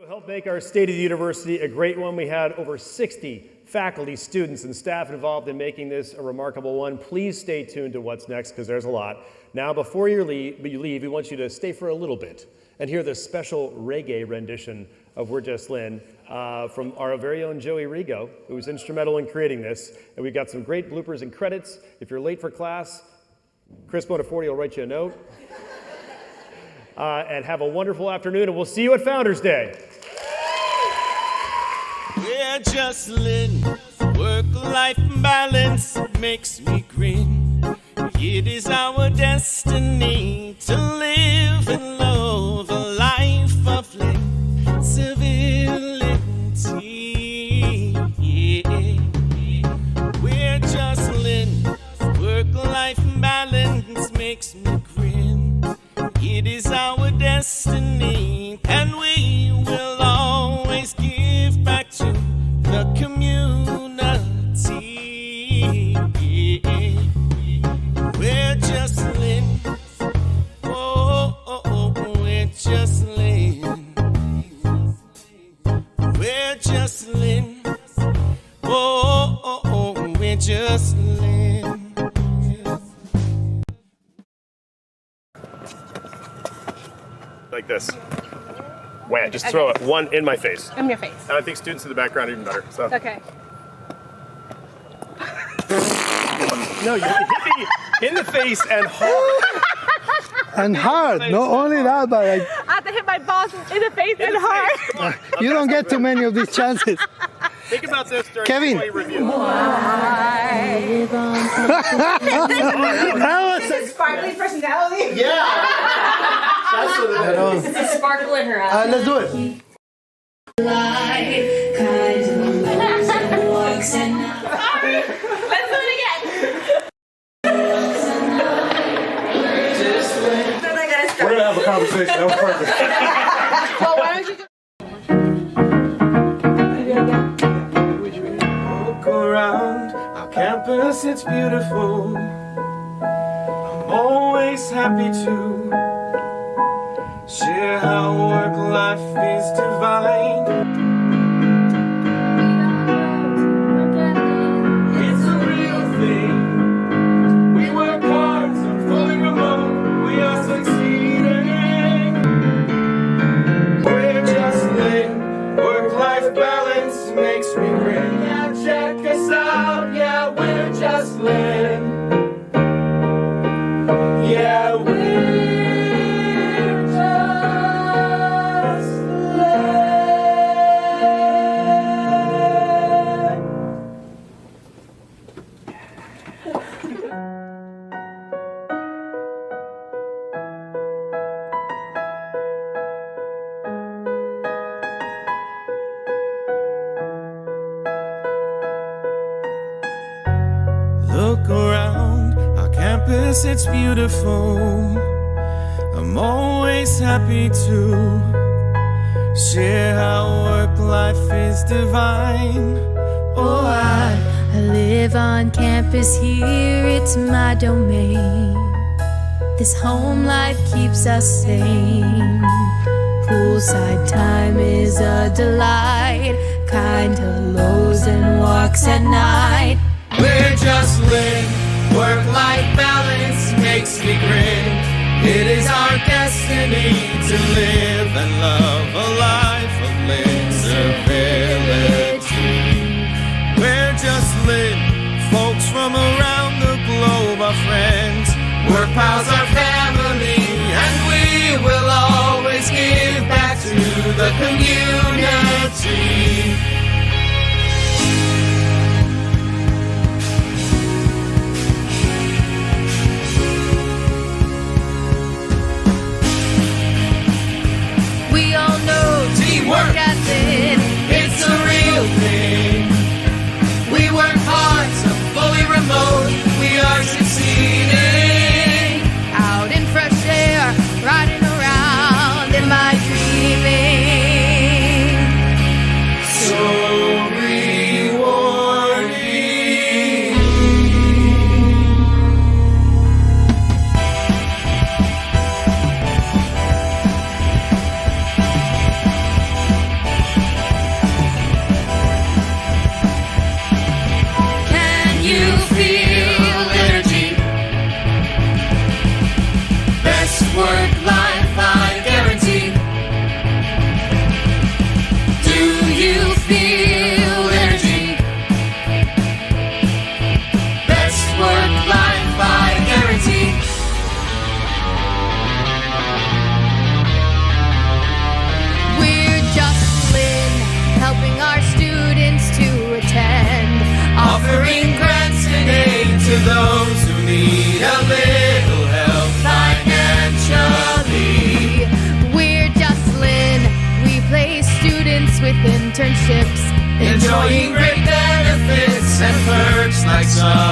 To help make our State of the University a great one, we had over 60 faculty, students, and staff involved in making this a remarkable one. Please stay tuned to what's next, because there's a lot. Now, before you leave, we want you to stay for a little bit and hear the special reggae rendition of We're Just Lynn from our very own Joey Rigo, who was instrumental in creating this. And we've got some great bloopers and credits. If you're late for class, Chris Bonaforte will write you a note. And have a wonderful afternoon, and we'll see you at Founders Day. We're just Lynn. Work-life balance makes me grin. It is our destiny to live and love a life of civility. Yeah. We're just Lynn. Work-life balance makes me grin. It is our destiny, and we will always give back to the community. We're just Lynn. Oh, we're just Lynn. We're just Lynn. Oh, we're just Lynn. Like this. Wham, just throw it one in my face. In your face. And I think students in the background are even better. So. Okay. No, you hit me in the face and hard. And hard. Not only that, but like, I have to hit my boss in the face and hard. you don't get too many of these chances. Think about this during Kevin. the review. That was a sparkly personality. Yeah. That's what it is. It's a sparkle in her eye. Let's do it. Let's do it again. We're gonna have a conversation. That was perfect. Well, why don't you Look around our campus, it's beautiful. I'm always happy to share how work life is divine. It's a real thing. We work hard, so fully remote. We are succeeding. We're just Lynn. Work-life balance makes me grin. Now check us out. Yeah, we're just Lynn. Yeah, we're Look around our campus, it's beautiful. I'm always happy to share how work life is divine. Oh, I live on campus here, it's my domain. This home life keeps us sane. Poolside time is a delight, kinda lows and walks at night. We're just Lynn. Work-life balance makes me grin. It is our destiny to live and love a life of civility. We're just Lynn. Folks from around the globe are friends. Work pals are family, and we will always give back to the community. We all know teamwork ethic, it's a real thing. We work hard, so fully remote, we are succeeding. out in fresh air, riding around in my dreaming. So rewarding. offering grants and aid to those who need a little help financially. We're just Lynn. We place students with internships, Enjoying great benefits and perks like some